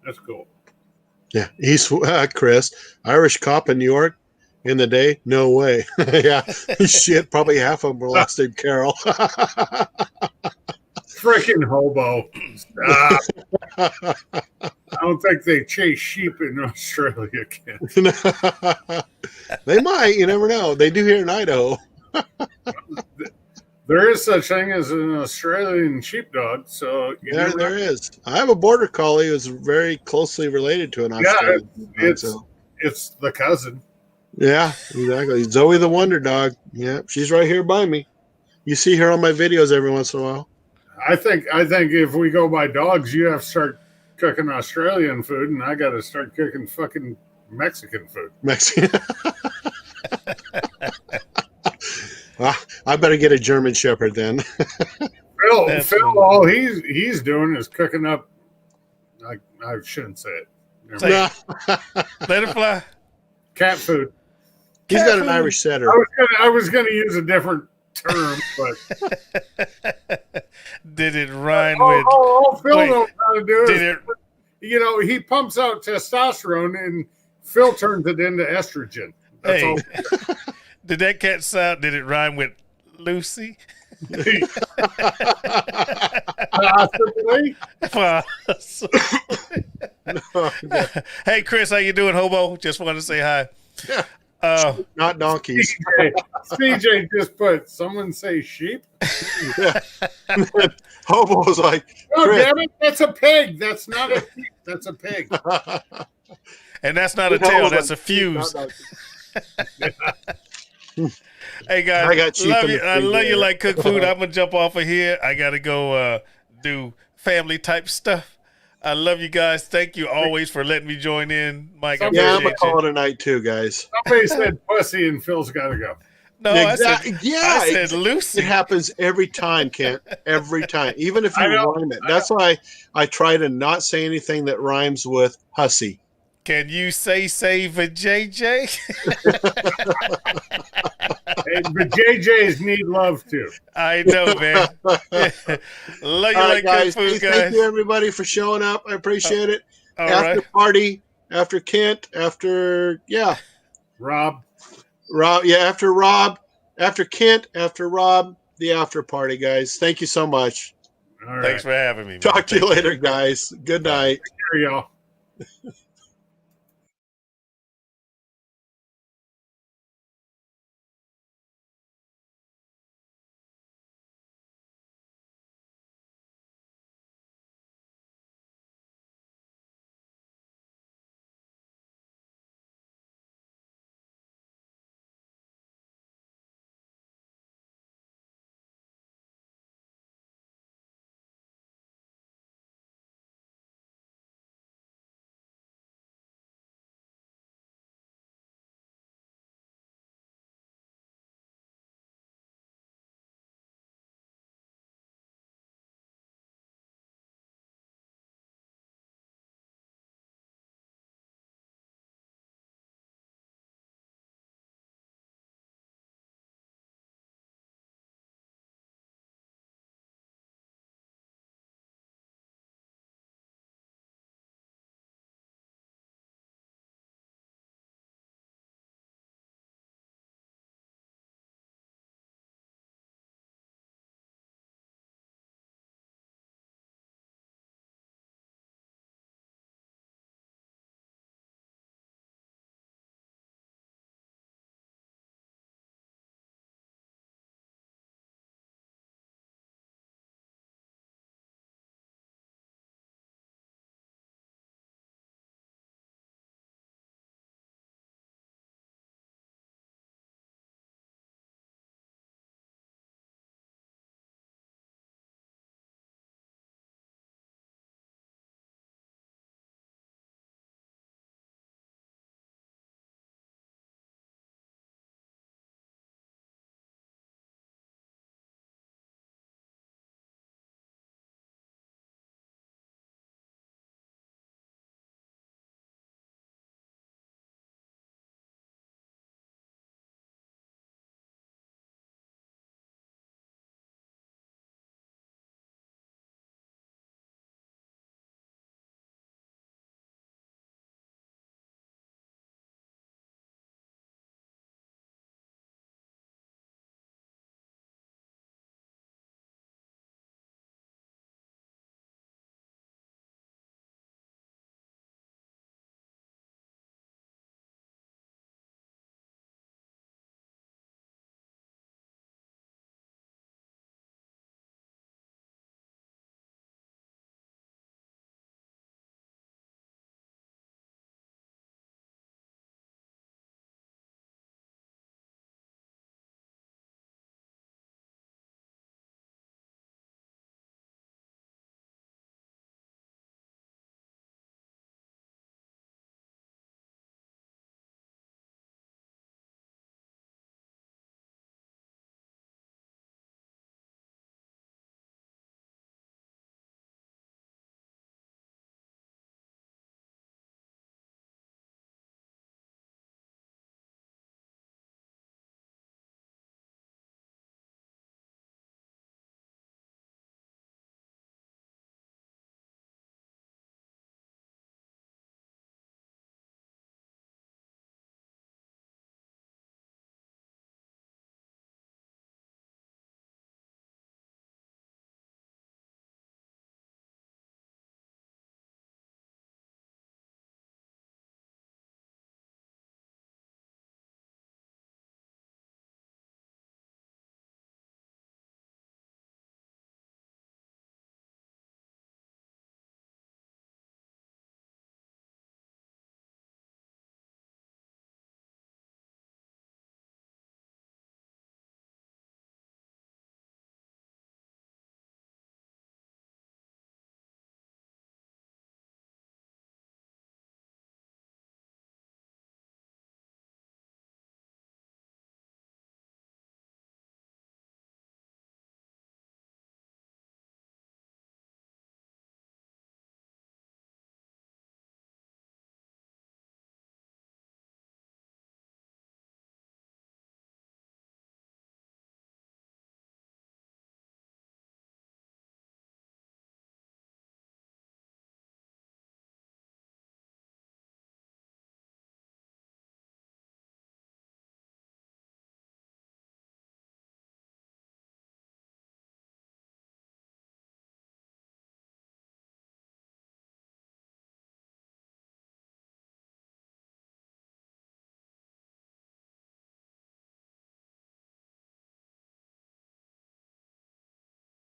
That's cool. Yeah, he's Chris, Irish cop in New York in the day. No way. Yeah, shit. Probably half of them were last name Carol. Freaking hobo. I don't think they chase sheep in Australia, Ken. They might. You never know. They do here in Idaho. There is such thing as an Australian sheepdog. So there is. I have a border collie who's very closely related to an Australian. Yeah, it's the cousin. Yeah, exactly. Zoe the Wonder Dog. Yeah, she's right here by me. You see her on my videos every once in a while. I think if we go by dogs, you have to start cooking Australian food, and I got to start cooking fucking Mexican food. Mexican. I better get a German Shepherd then. Phil, all he's doing is cooking up. I shouldn't say it. Let it fly. Cat food. He's got an Irish setter. I was gonna use a different term, but did it rhyme with? Phil knows how to do it. You know, he pumps out testosterone, and Phil turns it into estrogen. That's all. Did that cat sound? Did it rhyme with Lucy? Possibly. Hey, Chris, how you doing, hobo? Just wanted to say hi. Not donkeys. CJ just put, someone say sheep? Yeah. Hobo was like, oh, damn it, that's a pig. That's not a sheep. That's a pig. And that's not a tail, that's a fuse. Hey guys, I love you like cook food. I'm gonna jump off of here. I gotta go do family type stuff. I love you guys. Thank you always for letting me join in, Mike. I'm gonna call it a night too, guys. Somebody said pussy, and Phil's got to go. No, exactly. I said Lucy. It happens every time, Kent. Every time, even if you rhyme it. That's why I try to not say anything that rhymes with hussy. Can you say for JJ? Hey, but JJs need love too. I know, man. Love you like guys. good food, guys. Thank you, everybody, for showing up. I appreciate it. After party, after Kent, after Rob, after Rob, after Kent, after Rob, the after party, guys. Thank you so much. All right. Thanks for having me, man. Talk to you later, guys. Good night. Take care, y'all.